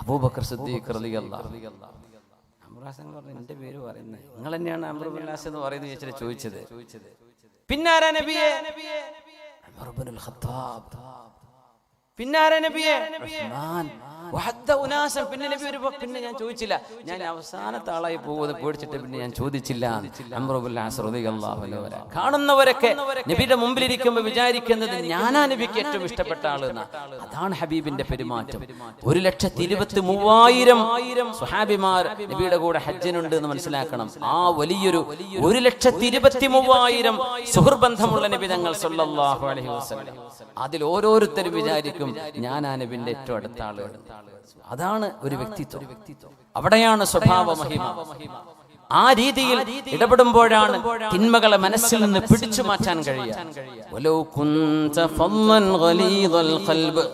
അബൂബക്കർ സിദ്ദീഖ് റളിയല്ലാഹു അൻഹു. എന്റെ പേര് പറയുന്നത് നിങ്ങൾ തന്നെയാണ് അംർ ഇബ്നുൽ ആസ് എന്ന് പറയുന്നത് ചോദിച്ചത്. പിന്നാരാ നബിയെ? ഉമർ ഇബ്നുൽ ഖത്താബ്. പിന്നാരാ നബിയെ? ഉസ്മാൻ. പിന്നെ നബി പിന്നെ ഞാൻ ചോദിച്ചില്ല. ഞാൻ അവസാനത്തെ ആളായി പോകുന്നത് പേടിച്ചിട്ട് പിന്നെ ഞാൻ ചോദിച്ചില്ല. അംർ ഇബ്നുൽ ആസ് റളിയല്ലാഹു അൻഹു. കാണുന്നവരൊക്കെ നബിയുടെ മുമ്പിലിരിക്കുമ്പോൾ വിചാരിക്കുന്നത് ഞാനാ നബിക്ക് ഏറ്റവും ഇഷ്ടപ്പെട്ട ആളെന്ന. അതാണ് ഹബീബിന്റെ പെരുമാറ്റം. 1,23,000 സ്വഹാബിമാർ നബിയുടെ കൂടെ ഹജ്ജിനുണ്ട് എന്ന് മനസ്സിലാക്കണം. ആ വലിയൊരു 1,23,000 സുഹൃബന്ധമുള്ള നബി തങ്ങൾ സല്ലല്ലാഹു അലൈഹി വസല്ലം. അതിൽ ഓരോരുത്തരും വിചാരിക്കും ഞാനാ നബിന്റെ ഏറ്റവും അടുത്ത ആള്. അതാണ് ഒരു വ്യക്തിത്വം. അവിടെയാണ് സ്വഭാവ മഹിമ. ആ രീതിയിൽ ഇടപെടുമ്പോഴാണ് തിന്മകളെ മനസ്സിൽ നിന്ന് പിടിച്ചു മാറ്റാൻ കഴിയുക. വലൗ കുൻത ഫളൻ ഗലീദൽ ഖൽബ്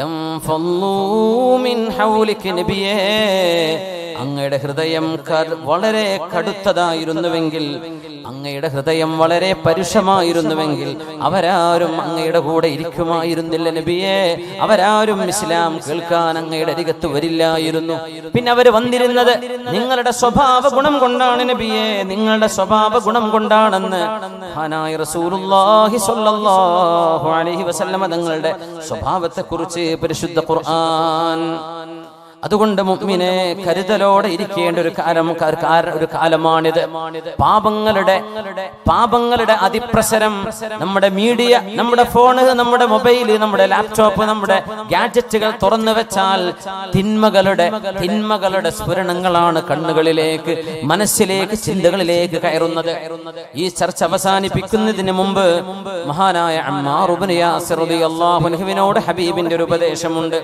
ലം ഫളൂ മിൻ ഹൗലിക നബിയേ. അങ്ങയുടെ ഹൃദയം വളരെ കടുത്തതായിരുന്നുവെങ്കിൽ, അങ്ങയുടെ ഹൃദയം വളരെ പരുഷമായിരുന്നുവെങ്കിൽ അവരാരും അങ്ങയുടെ കൂടെ ഇരിക്കുമായിരുന്നില്ല നബിയെ. അവരാരും ഇസ്ലാം കേൾക്കാൻ അങ്ങയുടെ അരികത്ത് വരില്ലായിരുന്നു. പിന്നെ അവര് വന്നിരുന്നത് നിങ്ങളുടെ സ്വഭാവ ഗുണം കൊണ്ടാണ് നബിയെ, നിങ്ങളുടെ സ്വഭാവ ഗുണം കൊണ്ടാണെന്ന് മഹാനായ റസൂലുള്ളാഹി സ്വല്ലല്ലാഹു അലൈഹി വസല്ലം തങ്ങളുടെ സ്വഭാവത്തെ കുറിച്ച് പരിശുദ്ധ ഖുർആൻ അതുകൊണ്ട് മുഅ്മിനെ കരുതലോടെ ഇരിക്കേണ്ട ഒരു കാലമാണിത്. പാപങ്ങളുടെ അതിപ്രസരം നമ്മുടെ മീഡിയ, നമ്മുടെ ഫോണ്, നമ്മുടെ മൊബൈല്, നമ്മുടെ ലാപ്ടോപ്പ്, നമ്മുടെ ഗാഡ്ജറ്റുകൾ തുറന്നു വെച്ചാൽ തിന്മകളുടെ സ്ഫുരണങ്ങളാണ് കണ്ണുകളിലേക്ക്, മനസ്സിലേക്ക്, ചിന്തകളിലേക്ക് കയറുന്നത്. ഈ ചർച്ച അവസാനിപ്പിക്കുന്നതിന് മുമ്പ് മഹാനായ അമ്മാർ ഇബ്നു യാസിർ റളിയല്ലാഹു അൻഹുവിനോട് ഹബീബിന്റെ ഒരു ഉപദേശമുണ്ട്.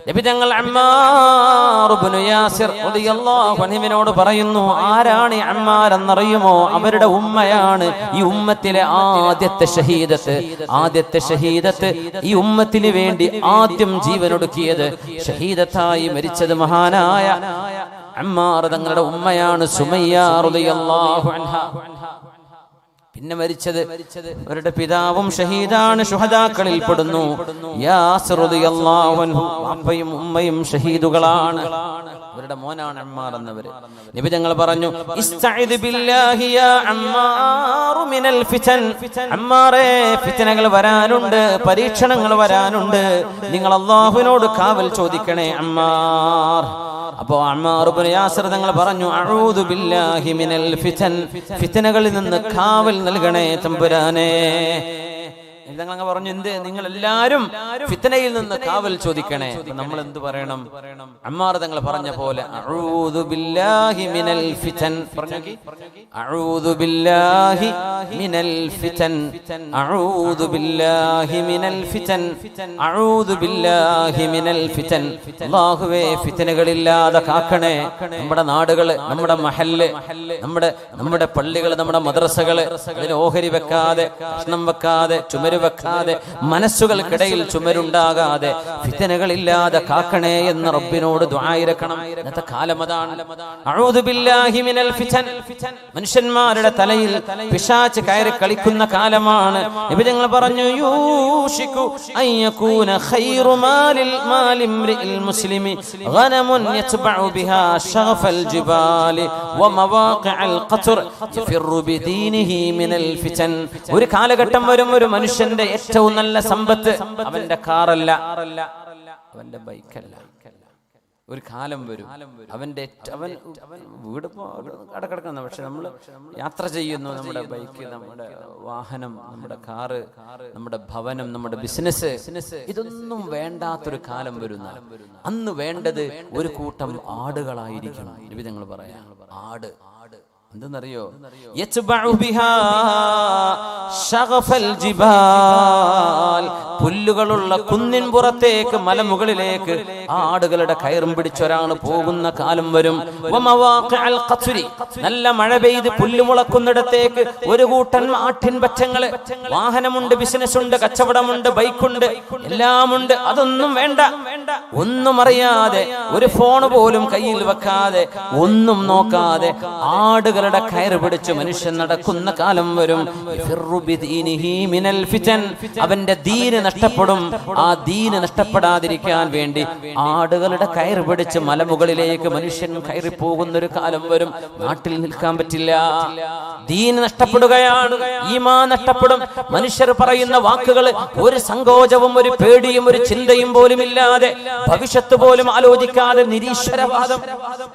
നബി തങ്ങൾ അമ്മാർ ഇബ്നു യാസിർ റളിയല്ലാഹു അൻഹുവിനോട് പറയുന്നു, ആരാണ് ഈ അമ്മാർ എന്നറിയുമോ? അവരുടെ ഉമ്മയാണ് ഈ ഉമ്മത്തിലെ ആദ്യത്തെ ഷഹീദത്ത് ഈ ഉമ്മത്തിന് വേണ്ടി ആദ്യം ജീവനൊടുക്കിയത്, ഷഹീദത്തായി മരിച്ചത് മഹാനായ അമ്മാർ തങ്ങളുടെ ഉമ്മയാണ് സുമയ്യ റളിയല്ലാഹു അൻഹ. പിന്നെ മരിച്ചത് അവരുടെ പിതാവും ഷഹീദാണ്, ശുഹദാക്കളിൽ പെടുന്നു. യാസിർ റളിയല്ലാഹു അൻഹു അപ്പയും ഉമ്മയും ഷഹീദുകളാണ്. അവരുടെ മോനാണ് അമ്മാർ എന്നവര്. നബി തങ്ങൾ പറഞ്ഞു, ഇസ്തഇദ് ബില്ലാഹി യാ അമ്മാർ മിനൽ ഫിതൻ. അമ്മാറേ, ഫിത്നകൾ വരാനുണ്ട്, പരീക്ഷണങ്ങൾ വരാനുണ്ട്, നിങ്ങൾ അല്ലാഹുവിനോട് കാവൽ ചോദിക്കണേ അമ്മാർ. അപ്പോ അമ്മാർ ഇബ്നു യാസിർ തങ്ങൾ പറഞ്ഞു, അഊദു ബില്ലാഹി മിനൽ ഫിതൻ, ഫിത്നകളിൽ നിന്ന് കാവൽ നൽകണേ തമ്പുരാനേ. തങ്ങൾ പറഞ്ഞു, എന്ത്? നിങ്ങൾ എല്ലാവരും ഫിത്നയിൽ നിന്ന് കാവൽ ചോദിക്കണേ. നമ്മൾ എന്ത് പറയണം? അമ്മാർ തങ്ങൾ പറഞ്ഞ പോലെ അഊദു ബില്ലാഹി മിനൽ ഫിതൻ പറഞ്ഞു. അഊദു ബില്ലാഹി മിനൽ ഫിതൻ, അഊദു ബില്ലാഹി മിനൽ ഫിതൻ, അഊദു ബില്ലാഹി മിനൽ ഫിതൻ. അല്ലാഹുവേ, ഫിത്നകളില്ലാതെ കാക്കണേ നമ്മുടെ നാടുകള്, നമ്മുടെ മഹല്ല്, നമ്മുടെ പള്ളികൾ, നമ്മുടെ മദ്രസകള്. അതിന് ഓഹരി വെക്കാതെ, ഭക്ഷണം വെക്കാതെ, ചുമര് വെക്കാതെ, മനസ്സുകൾക്കിടയിൽ ചുമരുണ്ടാകാതെ, ഫിത്നകളില്ലാതെ കാക്കണേ എന്ന് റബ്ബിനോട് ദുആ ഇരക്കണം. ഇന്നത്തെ കാലം അതാണ്. അഊദു ബില്ലാഹി മിനൽ ഫിതൻ. മനുഷ്യന്മാരുടെ തലയിൽ പിശാച് കയറി കളിക്കുന്ന കാലമാണ്. നബി തങ്ങൾ പറഞ്ഞു, യൂഷികു അൻ യകൂന ഖൈറു മാലി ഇംറിഇൽ മുസ്ലിമി ഗനമുൻ യത്ബഉ ബിഹാ ശഗ്ഫൽ ജിബാലി വമവാഖിഅൽ ഖത്ർ യഫിറു ബിദീനിഹി മിനൽ ഫിതൻ. ഒരു കാലഘട്ടം വരും, ഒരു മനുഷ്യന്റെ ഏറ്റവും നല്ല സമ്പത്ത് അവന്റെ കാറല്ല, അവന്റെ ബൈക്കല്ല. ഒരു കാലം വരും, അവൻ വീട് അടക്കിടക്കുന്ന, പക്ഷെ നമ്മൾ യാത്ര ചെയ്യുന്നു, നമ്മുടെ ബൈക്ക്, നമ്മുടെ വാഹനം, നമ്മുടെ കാറ്, നമ്മുടെ ഭവനം, നമ്മുടെ ബിസിനസ്, ഇതൊന്നും വേണ്ടാത്തൊരു കാലം വരുന്ന. അന്ന് വേണ്ടത് ഒരു കൂട്ടം ആടുകളായിരിക്കണം. നബി തങ്ങൾ പറയാം, ആട് എന്തെന്നറിയോ? പുല്ലുകളുള്ള കുന്നിൻ പുറത്തേക്ക്, മലമുകളിലേക്ക് ആടുകളുടെ കയറും പിടിച്ചൊരാണ് പോകുന്ന കാലം വരും. നല്ല മഴ പെയ്ത് പുല്ല് മുളക്കുന്നിടത്തേക്ക് ഒരു കൂട്ടൻ ആട്ടിൻ പറ്റങ്ങള്. വാഹനമുണ്ട്, ബിസിനസ്സുണ്ട്, കച്ചവടമുണ്ട്, ബൈക്കുണ്ട്, എല്ലാമുണ്ട്. അതൊന്നും വേണ്ട. ഒന്നും അറിയാതെ, ഒരു ഫോൺ പോലും കയ്യിൽ വെക്കാതെ, ഒന്നും നോക്കാതെ ആടുകളുടെ കയറ് പിടിച്ച് മനുഷ്യൻ നടക്കുന്ന കാലം വരും. അവന്റെ ദീന് നഷ്ടപ്പെടും. ആ ദീന് നഷ്ടപ്പെടാതിരിക്കാൻ വേണ്ടി ആടുകളുടെ കയറ് പിടിച്ച് മലമുകളിലേക്ക് മനുഷ്യൻ കയറി പോകുന്ന ഒരു കാലം വരും. നാട്ടിൽ നിൽക്കാൻ പറ്റില്ല. ദീന് നഷ്ടപ്പെടുകയാണ്, ഈമാൻ നഷ്ടപ്പെടും. മനുഷ്യർ പറയുന്ന വാക്കുകൾ ഒരു സങ്കോചവും, ഒരു പേടിയും, ഒരു ചിന്തയും പോലും ഇല്ലാതെ, ഭവിഷ്യത്ത് പോലും ആലോചിക്കാതെ നിരീശ്വരവാദം,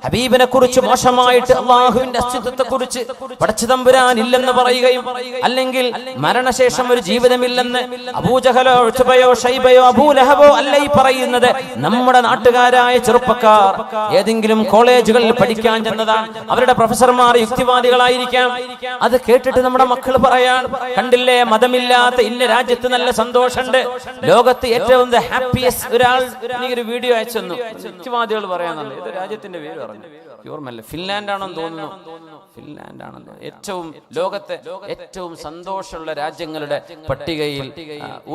ഹബീബിനെ കുറിച്ച് മോശമായിട്ട്, അള്ളാഹുവിന്റെ അസ്തിത്വത്തെ കുറിച്ച്, പടച്ച തമ്പുരാൻ ഇല്ലെന്ന് പറയുകയും, അല്ലെങ്കിൽ മരണശേഷം ഒരു ജീവിതമില്ലെന്ന് അബൂജഹലോ ഉത്ബയോ ഷൈബയോ അബൂലഹബോ അല്ല ഈ പറയുന്നത്. നമ്മുടെ നാട്ടുകാരായ ചെറുപ്പക്കാർ ഏതെങ്കിലും കോളേജുകളിൽ പഠിക്കാൻ ചെന്നതാണ്. അവരുടെ പ്രൊഫസർമാർ യുക്തിവാദികളായിരിക്കാം. അത് കേട്ടിട്ട് നമ്മുടെ മക്കൾ പറയാൻ, കണ്ടില്ലേ, മതമില്ലാത്ത ഇന്ന രാജ്യത്ത് നല്ല സന്തോഷമുണ്ട്, ലോകത്ത് ഏറ്റവും ഹാപ്പിയസ്റ്റ് ഒരാൾ എനിക്കൊരു വീഡിയോ അയച്ചു തന്നു. യുക്തിവാദികൾ പറയാന്നുള്ളത്. ഇത് രാജ്യത്തിന്റെ പേര് പറഞ്ഞു, ഓർമ്മല്ല, ഫിൻലാൻഡ് ആണെന്ന് തോന്നുന്നു. ഫിൻലാൻഡ് ആണെന്ന് ലോകത്തെ ഏറ്റവും സന്തോഷമുള്ള രാജ്യങ്ങളുടെ പട്ടികയിൽ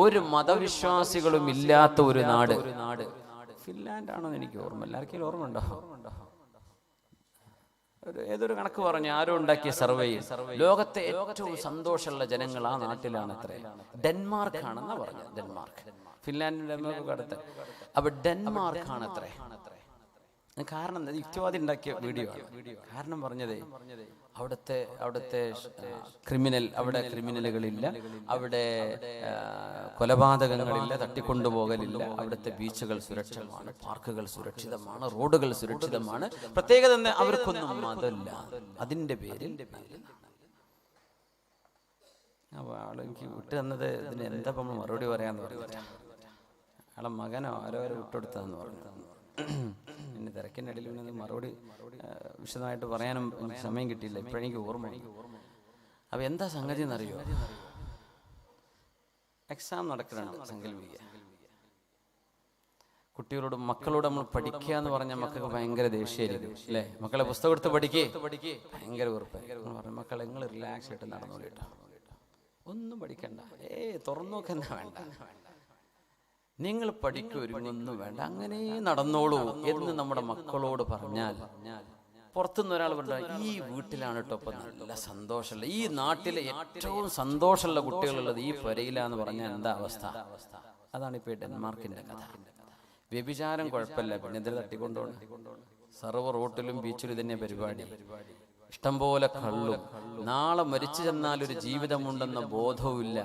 ഒരു മതവിശ്വാസികളും ഇല്ലാത്ത ഒരു നാട് ഫിൻലാൻഡ് ആണെന്ന് എനിക്ക് ഓർമ്മയില്ല. ആർക്കെങ്കിലും ഓർമ്മ ഉണ്ടോ? ഏതൊരു കണക്ക് പറഞ്ഞു, ആരോ ഉണ്ടാക്കിയ സർവേയിൽ ലോകത്തെ ഏറ്റവും സന്തോഷമുള്ള ജനങ്ങൾ ആ നാട്ടിലാണ്. അത്ര ഡെൻമാർക്ക് ആണെന്ന് പറഞ്ഞു. ഡെൻമാർക്ക്, ഫിൻലാൻഡിന്റെ അടുത്ത്. അപ്പൊ ഡെൻമാർക്ക് ആണ് അത്രേ. കാരണം യുക്തിവാദി ഉണ്ടാക്കിയ വീഡിയോ ആണ്. കാരണം പറഞ്ഞത് അവിടുത്തെ ക്രിമിനൽ, അവിടെ ക്രിമിനലുകളില്ല, അവിടെ കൊലപാതകങ്ങളില്ല, തട്ടിക്കൊണ്ടുപോകലില്ല, അവിടുത്തെ ബീച്ചുകൾ സുരക്ഷിതമാണ്, പാർക്കുകൾ സുരക്ഷിതമാണ്, റോഡുകൾ സുരക്ഷിതമാണ്. പ്രത്യേകത തന്നെ അവർക്കൊന്നും മതമില്ല. അതിൻ്റെ പേരിൽ ആളെനിക്ക് വിട്ടു തന്നത് ഇതിന് എന്താ നമ്മൾ മറുപടി പറയാന്ന് പറഞ്ഞിട്ട് ആളെ മകനോ ആരോ വിട്ടുകൊടുത്തതെന്ന് പറഞ്ഞു. എന്നെ തിരക്കിൻ്റെ ഇടയിൽ പിന്നെ മറുപടി വിശദമായിട്ട് പറയാനും എനിക്ക് സമയം കിട്ടിയില്ല. ഇപ്പോഴെനിക്ക് ഓർമ്മ. അപ്പം എന്താ സംഗതി എന്നറിയോ? എക്സാം നടക്കുന്നുണ്ട്, സങ്കല്പിക്കുക. കുട്ടികളോട് മക്കളോട് നമ്മൾ പഠിക്കുക എന്ന് പറഞ്ഞാൽ മക്കൾക്ക് ഭയങ്കര ദേഷ്യമായിരിക്കും അല്ലേ? മക്കളെ പുസ്തകം എടുത്ത് പഠിക്കേ, ഭയങ്കര വെറുപ്പ് പറഞ്ഞു. മക്കളെ നിങ്ങൾ റിലാക്സ് ആയിട്ട് നടന്നോളൂ കേട്ടോ, ഒന്നും പഠിക്കണ്ട, തുറന്നു നോക്കണ്ട, വേണ്ട, നിങ്ങൾ പഠിക്കൊരുങ്ങൊന്നും വേണ്ട, അങ്ങനെ നടന്നോളൂ എന്ന് നമ്മുടെ മക്കളോട് പറഞ്ഞാൽ പുറത്തുനിന്ന് ഒരാൾ പറഞ്ഞാൽ ഈ വീട്ടിലാണ് കേട്ടോ ഇപ്പം നല്ല സന്തോഷമുള്ള, ഈ നാട്ടിലെ ഏറ്റവും സന്തോഷമുള്ള കുട്ടികളുള്ളത് ഈ പുരയിലാന്ന് പറഞ്ഞാൽ എന്താ അവസ്ഥ? അതാണ് ഇപ്പോൾ ഡെൻമാർക്കിന്റെ കഥ. വ്യഭിചാരം കുഴപ്പമില്ല, പിന്നെ ഇതിൽ തട്ടിക്കൊണ്ടോണം. സർവ്വ റോട്ടിലും ബീച്ചിലും തന്നെ പരിപാടി, ഇഷ്ടംപോലെ കള്ളും. നാളെ മരിച്ചു ചെന്നാൽ ഒരു ജീവിതമുണ്ടെന്ന ബോധവുമില്ല.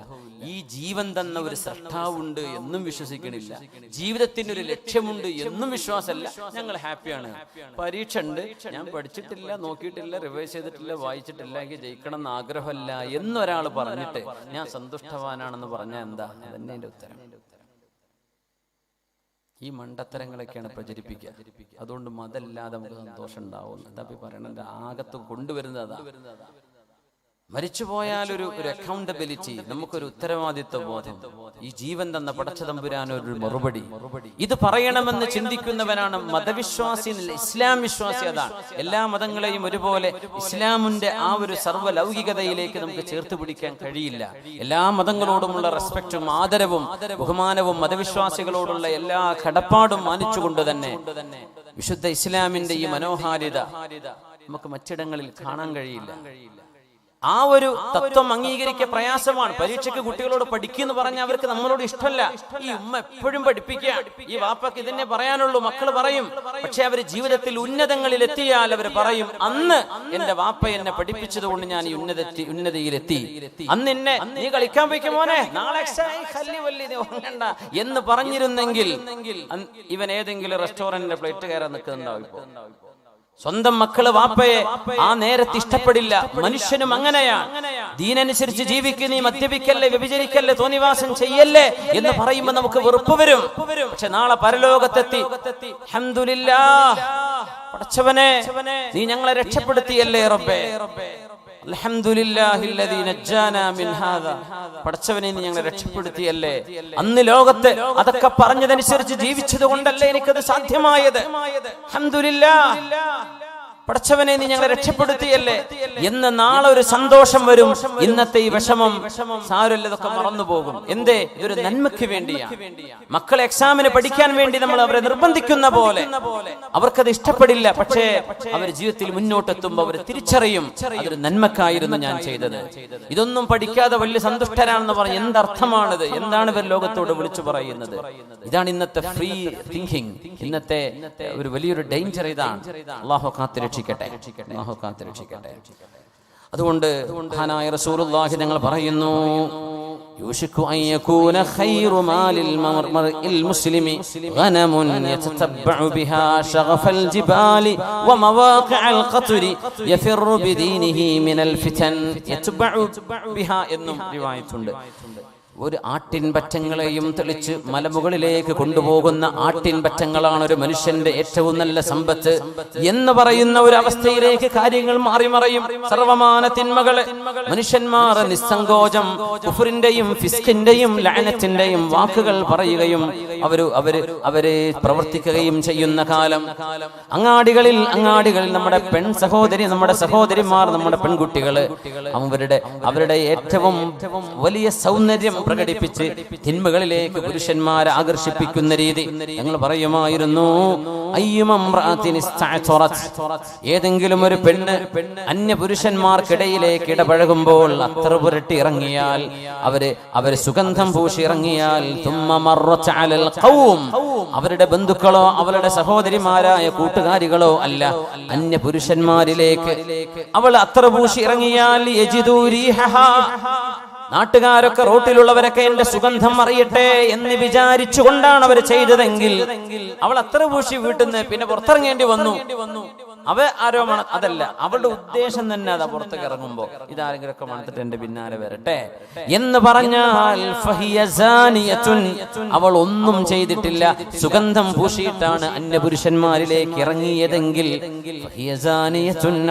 ഈ ജീവൻ തന്ന ഒരു സൃഷ്ടാവുണ്ട് എന്നും വിശ്വസിക്കണില്ല. ജീവിതത്തിന് ഒരു ലക്ഷ്യമുണ്ട് എന്നും വിശ്വാസമല്ല. ഞങ്ങൾ ഹാപ്പിയാണ്, പരീക്ഷ ഉണ്ട്, ഞാൻ പഠിച്ചിട്ടില്ല, നോക്കിയിട്ടില്ല, റിവൈസ് ചെയ്തിട്ടില്ല, വായിച്ചിട്ടില്ല, എനിക്ക് ജയിക്കണം എന്ന് ആഗ്രഹമല്ല എന്നൊരാൾ പറഞ്ഞിട്ട് ഞാൻ സന്തുഷ്ടവാനാണെന്ന് പറഞ്ഞാൽ എന്താ? അതന്നെ എൻ്റെ ഉത്തരം. ഈ മണ്ടത്തരങ്ങളൊക്കെയാണ് പ്രചരിപ്പിക്കുക. അതുകൊണ്ട് മതമില്ലാതെ നമുക്ക് സന്തോഷം ഉണ്ടാവും. എന്താ പറയണത്? ആകത്ത് കൊണ്ടുവരുന്നത് അതാ. മരിച്ചുപോയാൽ ഒരു അക്കൗണ്ടബിലിറ്റി, നമുക്കൊരു ഉത്തരവാദിത്വ ബോധം, ഈ ജീവൻ തന്ന പടച്ച തമ്പുരാനൊരു മറുപടി. ഇത് പറയണമെന്ന് ചിന്തിക്കുന്നവനാണ് മതവിശ്വാസി, ഇസ്ലാം വിശ്വാസി. അതാണ് എല്ലാ മതങ്ങളെയും ഒരുപോലെ ഇസ്ലാമിന്റെ ആ ഒരു സർവ്വലൗകികതയിലേക്ക് നമുക്ക് ചേർത്ത് പിടിക്കാൻ കഴിയില്ല. എല്ലാ മതങ്ങളോടുമുള്ള റെസ്പെക്റ്റും ആദരവും ബഹുമാനവും മതവിശ്വാസികളോടുള്ള എല്ലാ കടപ്പാടും മാനിച്ചുകൊണ്ട് തന്നെ വിശുദ്ധ ഇസ്ലാമിന്റെ ഈ മനോഹാരിത നമുക്ക് മറ്റിടങ്ങളിൽ കാണാൻ കഴിയില്ല. ആ ഒരു തത്വം അംഗീകരിക്കുക പ്രയാസമാണ്. പരീക്ഷയ്ക്ക് കുട്ടികളോട് പഠിക്കുന്നു പറഞ്ഞാൽ അവർക്ക് നമ്മളോട് ഇഷ്ടമല്ല. ഈ ഉമ്മ എപ്പോഴും പഠിപ്പിക്കുക, ഈ വാപ്പക്ക് ഇതിനെ പറയാനുള്ളൂ, മക്കൾ പറയും. പക്ഷെ അവർ ജീവിതത്തിൽ ഉന്നതങ്ങളിൽ എത്തിയാൽ അവർ പറയും, അന്ന് എന്റെ വാപ്പ എന്നെ പഠിപ്പിച്ചത് കൊണ്ട് ഞാൻ ഈ ഉന്നതിയിലെത്തി. അന്ന് എന്നെ നീ കളിക്കാൻ പോയിക്കും മോനെ, നാളെ എന്ന് പറഞ്ഞിരുന്നെങ്കിൽ ഇവൻ ഏതെങ്കിലും റെസ്റ്റോറന്റിന്റെ പ്ലേറ്റ് കയറാൻ നിൽക്കുന്നുണ്ടാവും. ഇപ്പോ സ്വന്തം മക്കള് വാപ്പയെ ആ നേരത്തെ ഇഷ്ടപ്പെടില്ല. മനുഷ്യനും അങ്ങനെയാണ്. ദീനനുസരിച്ച് ജീവിക്കുക, നീ മദ്യപിക്കല്ലേ, വ്യഭിചരിക്കല്ലേ, തോന്നിവാസം ചെയ്യല്ലേ എന്ന് പറയുമ്പോൾ നമുക്ക് വെറുപ്പ് വരും. പക്ഷെ നാളെ പരലോകത്തെത്തി അൽഹംദുലില്ലാഹ്, പടച്ചവനെ നീ ഞങ്ങളെ രക്ഷപ്പെടുത്തിയല്ലേ റബ്ബേ, അൽഹംദുലില്ലാഹില്ലദീ നജ്ജാനാ മിൻ ഹാദാ, പടച്ചവനെ നീ ഞങ്ങളെ രക്ഷപ്പെടുത്തിയല്ലേ. അന്ന് ലോകത്ത് അതൊക്കെ പറഞ്ഞതനുസരിച്ച് ജീവിച്ചത് കൊണ്ടല്ലേ എനിക്കത് സാധ്യമായത്. അൽഹംദുലില്ലാഹ്, പടച്ചവനെ നീ ഞങ്ങളെ രക്ഷപ്പെടുത്തിയല്ലേ എന്ന് നാളെ ഒരു സന്തോഷം വരും. ഇന്നത്തെ ഈ വിഷമം സാരമില്ല, ഇതൊക്കെ മറന്നുപോകും. എന്തേ? ഇതൊരു നന്മയ്ക്ക് വേണ്ടിയാണ്. മക്കളെ എക്സാമിന് പഠിക്കാൻ വേണ്ടി നമ്മൾ അവരെ നിർബന്ധിക്കുന്ന പോലെ അവർക്കത് ഇഷ്ടപ്പെടില്ല. പക്ഷേ അവർ ജീവിതത്തിൽ മുന്നോട്ടെത്തുമ്പോൾ അവർ തിരിച്ചറിയും, അതൊരു നന്മക്കായിരുന്നു ഞാൻ ചെയ്തത്. ഇതൊന്നും പഠിക്കാതെ വലിയ സന്തുഷ്ടരാണെന്ന് പറഞ്ഞ് എന്തർത്ഥമാണിത്? എന്താണ് ഇവർ ലോകത്തോട് വിളിച്ചു പറയുന്നത്? ഇതാണ് ഇന്നത്തെ ഫ്രീ തിങ്കിങ്, ഇന്നത്തെ ഒരു വലിയൊരു ഡേഞ്ചർ. ഇതാണ്. അല്ലാഹു കാത്തിരക്ഷിക്കട്ടെ, അല്ലാഹു കാത്തിരക്ഷിക്കട്ടെ. അതുകൊണ്ട് മഹാനായ റസൂലുള്ളാഹി ഞങ്ങൾ പറയുന്നു, യൂശിക്കു അൻ യകൂന ഖൈറു മാലിൽ മർഇൽ മുസ്ലിമി ഗനമുൻ യതതബ്ബഉ ബിഹാ ശഗഫൽ ജിബാലി വമവാഖിഅൽ ഖത്രി യഫിറു ബിദീനിഹി മിനൽ ഫിതൻ യതബഉ ബിഹാ എന്നും റിവായത്തുണ്ട്. ഒരു ആട്ടിൻപറ്റങ്ങളെയും തെളിച്ച് മലമുകളിലേക്ക് കൊണ്ടുപോകുന്ന ആട്ടിൻപറ്റങ്ങളാണ് ഒരു മനുഷ്യന്റെ ഏറ്റവും നല്ല സമ്പത്ത് എന്ന് പറയുന്ന ഒരു അവസ്ഥയിലേക്ക് കാര്യങ്ങൾ മാറിമറിയും. സർവമാന തിന്മകളെ മനുഷ്യന്മാർ നിസ്സങ്കോചം കുഫറിന്റെയും ഫിസ്കിന്റെയും ലഅനത്തിന്റെയും വാക്കുകൾ പറയുകയും അവരെ പ്രവർത്തിക്കുകയും ചെയ്യുന്ന കാലം. അങ്ങാടികളിൽ നമ്മുടെ നമ്മുടെ സഹോദരിമാർ, നമ്മുടെ പെൺകുട്ടികള് അവരുടെ ഏറ്റവും വലിയ സൗന്ദര്യം പ്രകടിപ്പിച്ച് തിന്മകളിലേക്ക് പുരുഷന്മാരെ ആകർഷിപ്പിക്കുന്ന രീതി. ഞങ്ങൾ പറയുമായിരുന്നു, ഏതെങ്കിലും ഒരു പെണ്ണ് അന്യ പുരുഷന്മാർക്കിടയിലേക്ക് ഇടപഴകുമ്പോൾ അത്ര പുരട്ടി ഇറങ്ങിയാൽ, അവര് സുഗന്ധം പൂശി ഇറങ്ങിയാൽ, അവരുടെ ബന്ധുക്കളോ അവരുടെ സഹോദരിമാരായ കൂട്ടുകാരികളോ അല്ല, അന്യ പുരുഷന്മാരിലേക്ക് അവൾ അത്ര പൂശി ഇറങ്ങിയാൽ, നാട്ടുകാരൊക്കെ റോട്ടിലുള്ളവരൊക്കെ എന്റെ സുഗന്ധം അറിയട്ടെ എന്ന് വിചാരിച്ചുകൊണ്ടാണ് അവർ ചെയ്തതെങ്കിൽ അവൾ അത്ര പൂശി വീട്ടിൽ നിന്ന് പിന്നെ പുറത്തിറങ്ങേണ്ടി വന്നു. ആരോപണം അതല്ല, അവളുടെ ഉദ്ദേശം തന്നെ അതാ. പുറത്തേക്ക് ഇറങ്ങുമ്പോ ഇതാരെങ്കിലും ഒക്കെ മണത്തിട്ട് എന്റെ പിന്നാലെ വരട്ടെ എന്ന് പറഞ്ഞാൽ അവൾ ഒന്നും ചെയ്തിട്ടില്ല, സുഗന്ധം പൂശിയിട്ടാണ് അന്യപുരുഷന്മാരിലേക്ക് ഇറങ്ങിയതെങ്കിൽ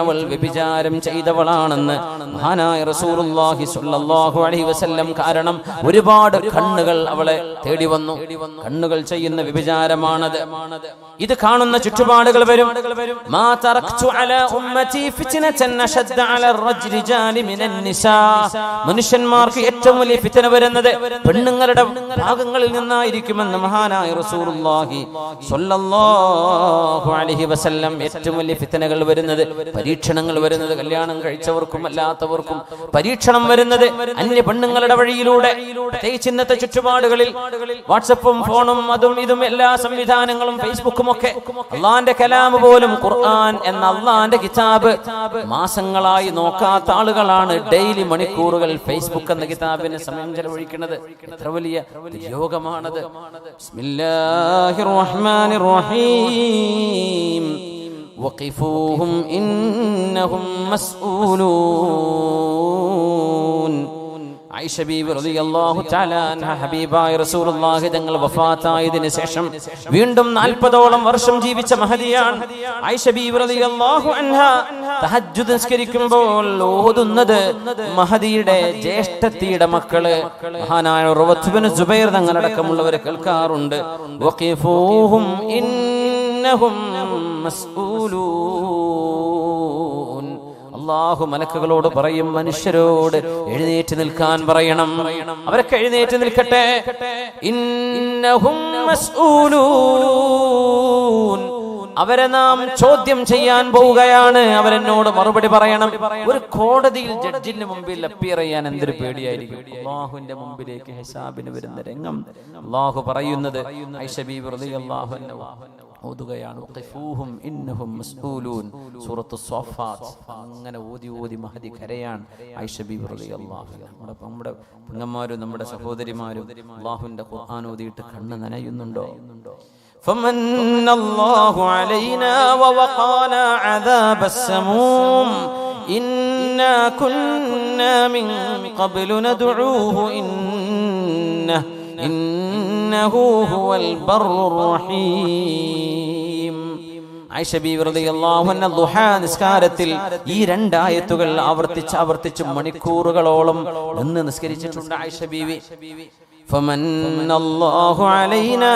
അവൾ വ്യഭിചാരം ചെയ്തവളാണെന്ന് മഹാനായ റസൂലുള്ളാഹി സ്വല്ലല്ലാഹു അലൈഹി വസല്ലം. കാരണം ഒരുപാട് കണ്ണുകൾ അവളെ തേടി വന്നു. കണ്ണുകൾ ചെയ്യുന്ന വ്യഭിചാരമാണത്. ഇത് കാണുന്ന ചുറ്റുപാടുകൾ വരും. മനുഷ്യന്മാർക്ക് ഏറ്റവും വലിയ ഫിത്ന വരുന്നത് പെണ്ണുങ്ങളുടെ ഭാഗങ്ങളിൽ നിന്നായിരിക്കുമെന്ന് മഹാനായ റസൂലുള്ളാഹി സ്വല്ലല്ലാഹു അലൈഹി വസല്ലം. ഏറ്റവും വലിയ ഫിത്നകൾ വരുന്നത്, പരീക്ഷണങ്ങൾ വരുന്നത് കല്യാണം കഴിച്ചവർക്കും അല്ലാത്തവർക്കും പരീക്ഷണം വരുന്നത് അന്യ പെണ്ണുങ്ങളുടെ വഴിയിലൂടെ. പ്രത്യേകിച്ച് ഇന്നത്തെ ചുറ്റുപാടുകളിൽ വാട്സപ്പും ഫോണും അതും ഇതും എല്ലാ സംവിധാനങ്ങളും ഫേസ്ബുക്കും ഒക്കെ. അള്ളാന്റെ കലാം പോലും ഖുർആൻ എന്ന അള്ളാന്റെ കിതാബ് മാസങ്ങളായി നോക്കാത്ത ആളുകളാണ് ഡെയിലി മണിക്കൂറുകൾ ഫേസ്ബുക്ക് എന്ന കിതാബിന് സമയം ചെലവഴിക്കുന്നത്. എത്ര വലിയ യോഗമാണത്. ബിസ്മില്ലാഹിർ റഹ്മാനിർ റഹീം. വഖിഫൂഹും ഇന്നഹും മസ്ഊലൂൻ. ആയിഷ ബീവി റളിയല്ലാഹു തആല അൻഹ ഹബീബായ റസൂലുള്ളാഹി തങ്ങൾ വഫാത്തായതിനു ശേഷം വീണ്ടും 40ഓളം വർഷം ജീവിച്ച മഹദിയാണ് ആയിഷ ബീവി റളിയല്ലാഹു അൻഹ. തഹജ്ജുദ് നിസ്കരിക്കുമ്പോൾ ഓതുന്നത് മഹദിയുടെ ജ്യേഷ്ഠത്തിയുടെ മക്കള് മഹാനായ ഉർവത്ത് ഇബ്നു സുബൈർ തങ്ങളടക്കമുള്ളവർ കേൾക്കാറുണ്ട്. വഖിഫൂഹും ഇന്നഹും മസ്ഊലൂൻ. അല്ലാഹു മലക്കുകളോട് പറയും, മനുഷ്യരോട് എഴുന്നേറ്റ് നിൽക്കാൻ പറയണം. അവരൊക്കെ എഴുന്നേറ്റ് നിൽക്കട്ടെ. ഇന്നഹും മസ്ഊലൂൻ. അവരെ നാം ചോദ്യം ചെയ്യാൻ പോവുകയാണ്. അവരെന്നോട് മറുപടി പറയണം. ഒരു കോടതിയിൽ ജഡ്ജിന്റെ മുമ്പിൽ അപ്പിയർ ചെയ്യാൻ എന്തൊരു പേടിയായിരിക്കും. അല്ലാഹുവിന്റെ മുമ്പിലേക്ക് ഹിസാബിന് വരുന്ന രംഗം അല്ലാഹു പറയുന്നത് ആയിഷ ബീവി റളിയല്ലാഹു അൻഹ ഓതുകയാണ്. വഖിഫൂഹും ഇന്നഹും മസ്ഊലൂൻ. സൂറത്തു സ്വാഫാത്ത്. അങ്ങനെ ഓതി ഓതി മഹദി കരയാണ് ആയിഷ ബീവി റളിയല്ലാഹു അൻഹ. നമ്മുടെ പെങ്ങന്മാരും നമ്മുടെ സഹോദരിമാരും അല്ലാഹുവിന്റെ ഖുർആൻ ഓതിയിട്ട് കണ്ണ് നനയുന്നുണ്ടോ? فمن الله علينا ووقانا عذاب السموم إنا كنا من قبل ندعوه إنه هو البر الرحيم. ആയിഷ ബീവി റളിയല്ലാഹു അൻഹ ദുഹാ നിസ്കാരത്തിൽ ഈ രണ്ടായത്തുകൾ ആവർത്തിച്ച് മണിക്കൂറുകളോളം നിന്ന് നിസ്കരിച്ചിട്ടുണ്ട് ആയിഷ ബീവി. فمن الله علينا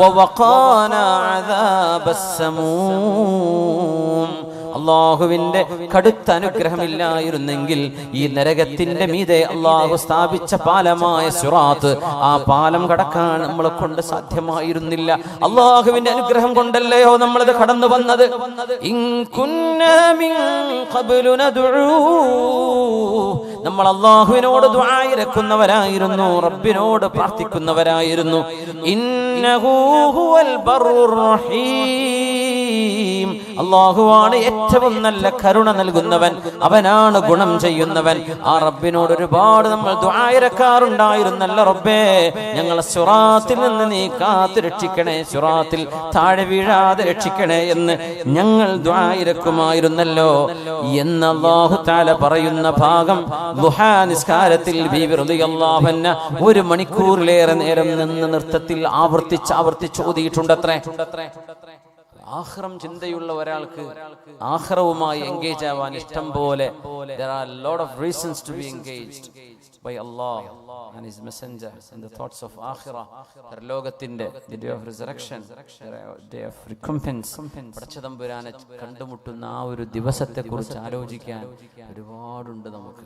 ووقانا عذاب السموم. അള്ളാഹുവിന്റെ കടുത്ത അനുഗ്രഹമില്ലായിരുന്നെങ്കിൽ ഈ നരകത്തിന്റെ മീതെ അള്ളാഹു സ്ഥാപിച്ച പാലമായ സിറാത്ത്, ആ പാലം കടക്കാൻ നമ്മളെ കൊണ്ട് സാധ്യമായിരുന്നില്ല. അള്ളാഹുവിന്റെ അനുഗ്രഹം കൊണ്ടല്ലയോ നമ്മളത് കടന്നു വന്നത്. നമ്മൾ അള്ളാഹുവിനോട് ദുആ ഇരക്കുന്നവരായിരുന്നു, റബ്ബിനോട് പ്രാർത്ഥിക്കുന്നവരായിരുന്നു. ഇന്നഹു ഹുവൽ ബർറുർ റഹീം. അള്ളാഹുവാണ് ഏറ്റവും നല്ല കരുണ നൽകുന്നവൻ, അവനാണ് ഗുണം ചെയ്യുന്നവൻ. ആ റബ്ബിനോട് ഒരുപാട് നമ്മൾ ദുആ ഇരക്കാറുണ്ടായിരുന്നല്ലോ. റബ്ബേ, ഞങ്ങളെ സിറാത്തിൽ നിന്ന് നീ കാത്തു രക്ഷിക്കണേ, സിറാത്തിൽ താഴെ വീഴാതെ രക്ഷിക്കണേ എന്ന് ഞങ്ങൾ ദുആ ഇരക്കുമായിരുന്നല്ലോ എന്ന് അല്ലാഹു തആല പറയുന്ന ഭാഗം ദുഹാ നിസ്കാരത്തിൽ ബീവി റളിയല്ലാഹു അൻഹ 1 മണിക്കൂറിലേറെ നേരം നിന്ന് നൃത്തത്തിൽ ആവർത്തിച്ച് ഓതിയിട്ടുണ്ടത്രേ. ആഖിറം ചിന്തയുള്ള ഒരാൾക്ക് ആഖിറവുമായി എൻഗേജ് ആവാൻ ഇഷ്ടം പോലെ there are a lot of reasons to be engaged by Allah and his messenger in the thoughts of akhirah. ലോകത്തിന്റെ the day of resurrection, the day of recompense, പടച്ചതമ്പുരാനെ കണ്ടുമുട്ടുന്ന ആ ഒരു ദിവസത്തെ കുറിച്ച് ആലോചിക്കാൻ ഒരുപാടുണ്ട് നമുക്ക്.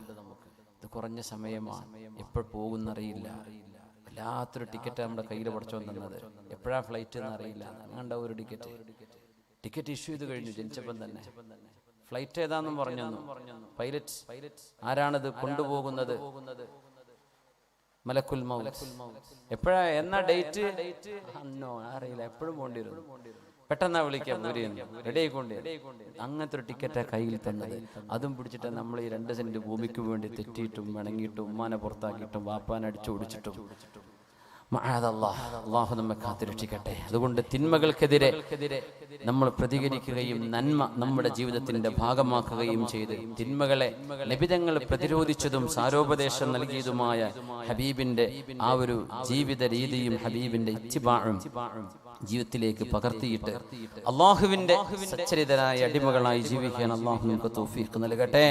ഇത് കുറഞ്ഞ സമയമാണ്, എപ്പോൾ പോകുന്നറിയില്ല. വല്ലാത്തൊരു ടിക്കറ്റ് നമ്മുടെ കയ്യിൽ പഠിച്ചോ തന്നത്. എപ്പോഴാ ഫ്ലൈറ്റ് എന്ന് അറിയില്ല. അങ്ങണ്ട ഒരു ടിക്കറ്റ് ഇഷ്യൂ ചെയ്ത് കഴിഞ്ഞു ജനിച്ചപ്പം തന്നെ. ഫ്ലൈറ്റ് ഏതാന്നും പറഞ്ഞു. പൈലറ്റ് ആരാണത് കൊണ്ടുപോകുന്നത്? മലക്കുൽ മൗത്ത്. എപ്പോഴാ, എന്നാ ഡേറ്റ് അറിയില്ല, എപ്പോഴും പോണ്ടി വരും. പെട്ടെന്നാ വിളിക്കാം, റെഡി ആയിക്കൊണ്ട്. അങ്ങനത്തെ ഒരു ടിക്കറ്റാ കയ്യിൽ തന്നത്. അതും പിടിച്ചിട്ട് നമ്മൾ ഈ 2 സെന്റ് ഭൂമിക്ക് വേണ്ടി തെറ്റിയിട്ടും പിണങ്ങിയിട്ടും ഉമ്മാനെ പുറത്താക്കിയിട്ടും വാപ്പാനെ അടിച്ചു ഓടിച്ചിട്ടും അല്ലാഹു നമ്മെ കാത്തുരക്ഷിക്കട്ടെ. അതുകൊണ്ട് തിന്മകൾക്കെതിരെ നമ്മൾ പ്രതികരിക്കുകയും നന്മ നമ്മുടെ ജീവിതത്തിന്റെ ഭാഗമാക്കുകയും ചെയ്ത് തിന്മകളെ നബിതങ്ങൾ പ്രതിരോധിച്ചതും സാരോപദേശം നൽകിയതുമായ ഹബീബിന്റെ ആ ഒരു ജീവിത രീതിയും ഹബീബിന്റെ ഇത്തിബാഉം ജീവിതത്തിലേക്ക് പകർത്തിയിട്ട് അള്ളാഹുവിന്റെ സച്ചരിതരായ അടിമകളായി ജീവിക്കാൻ അള്ളാഹു നമുക്ക് തൗഫീഖ് നൽകട്ടെ.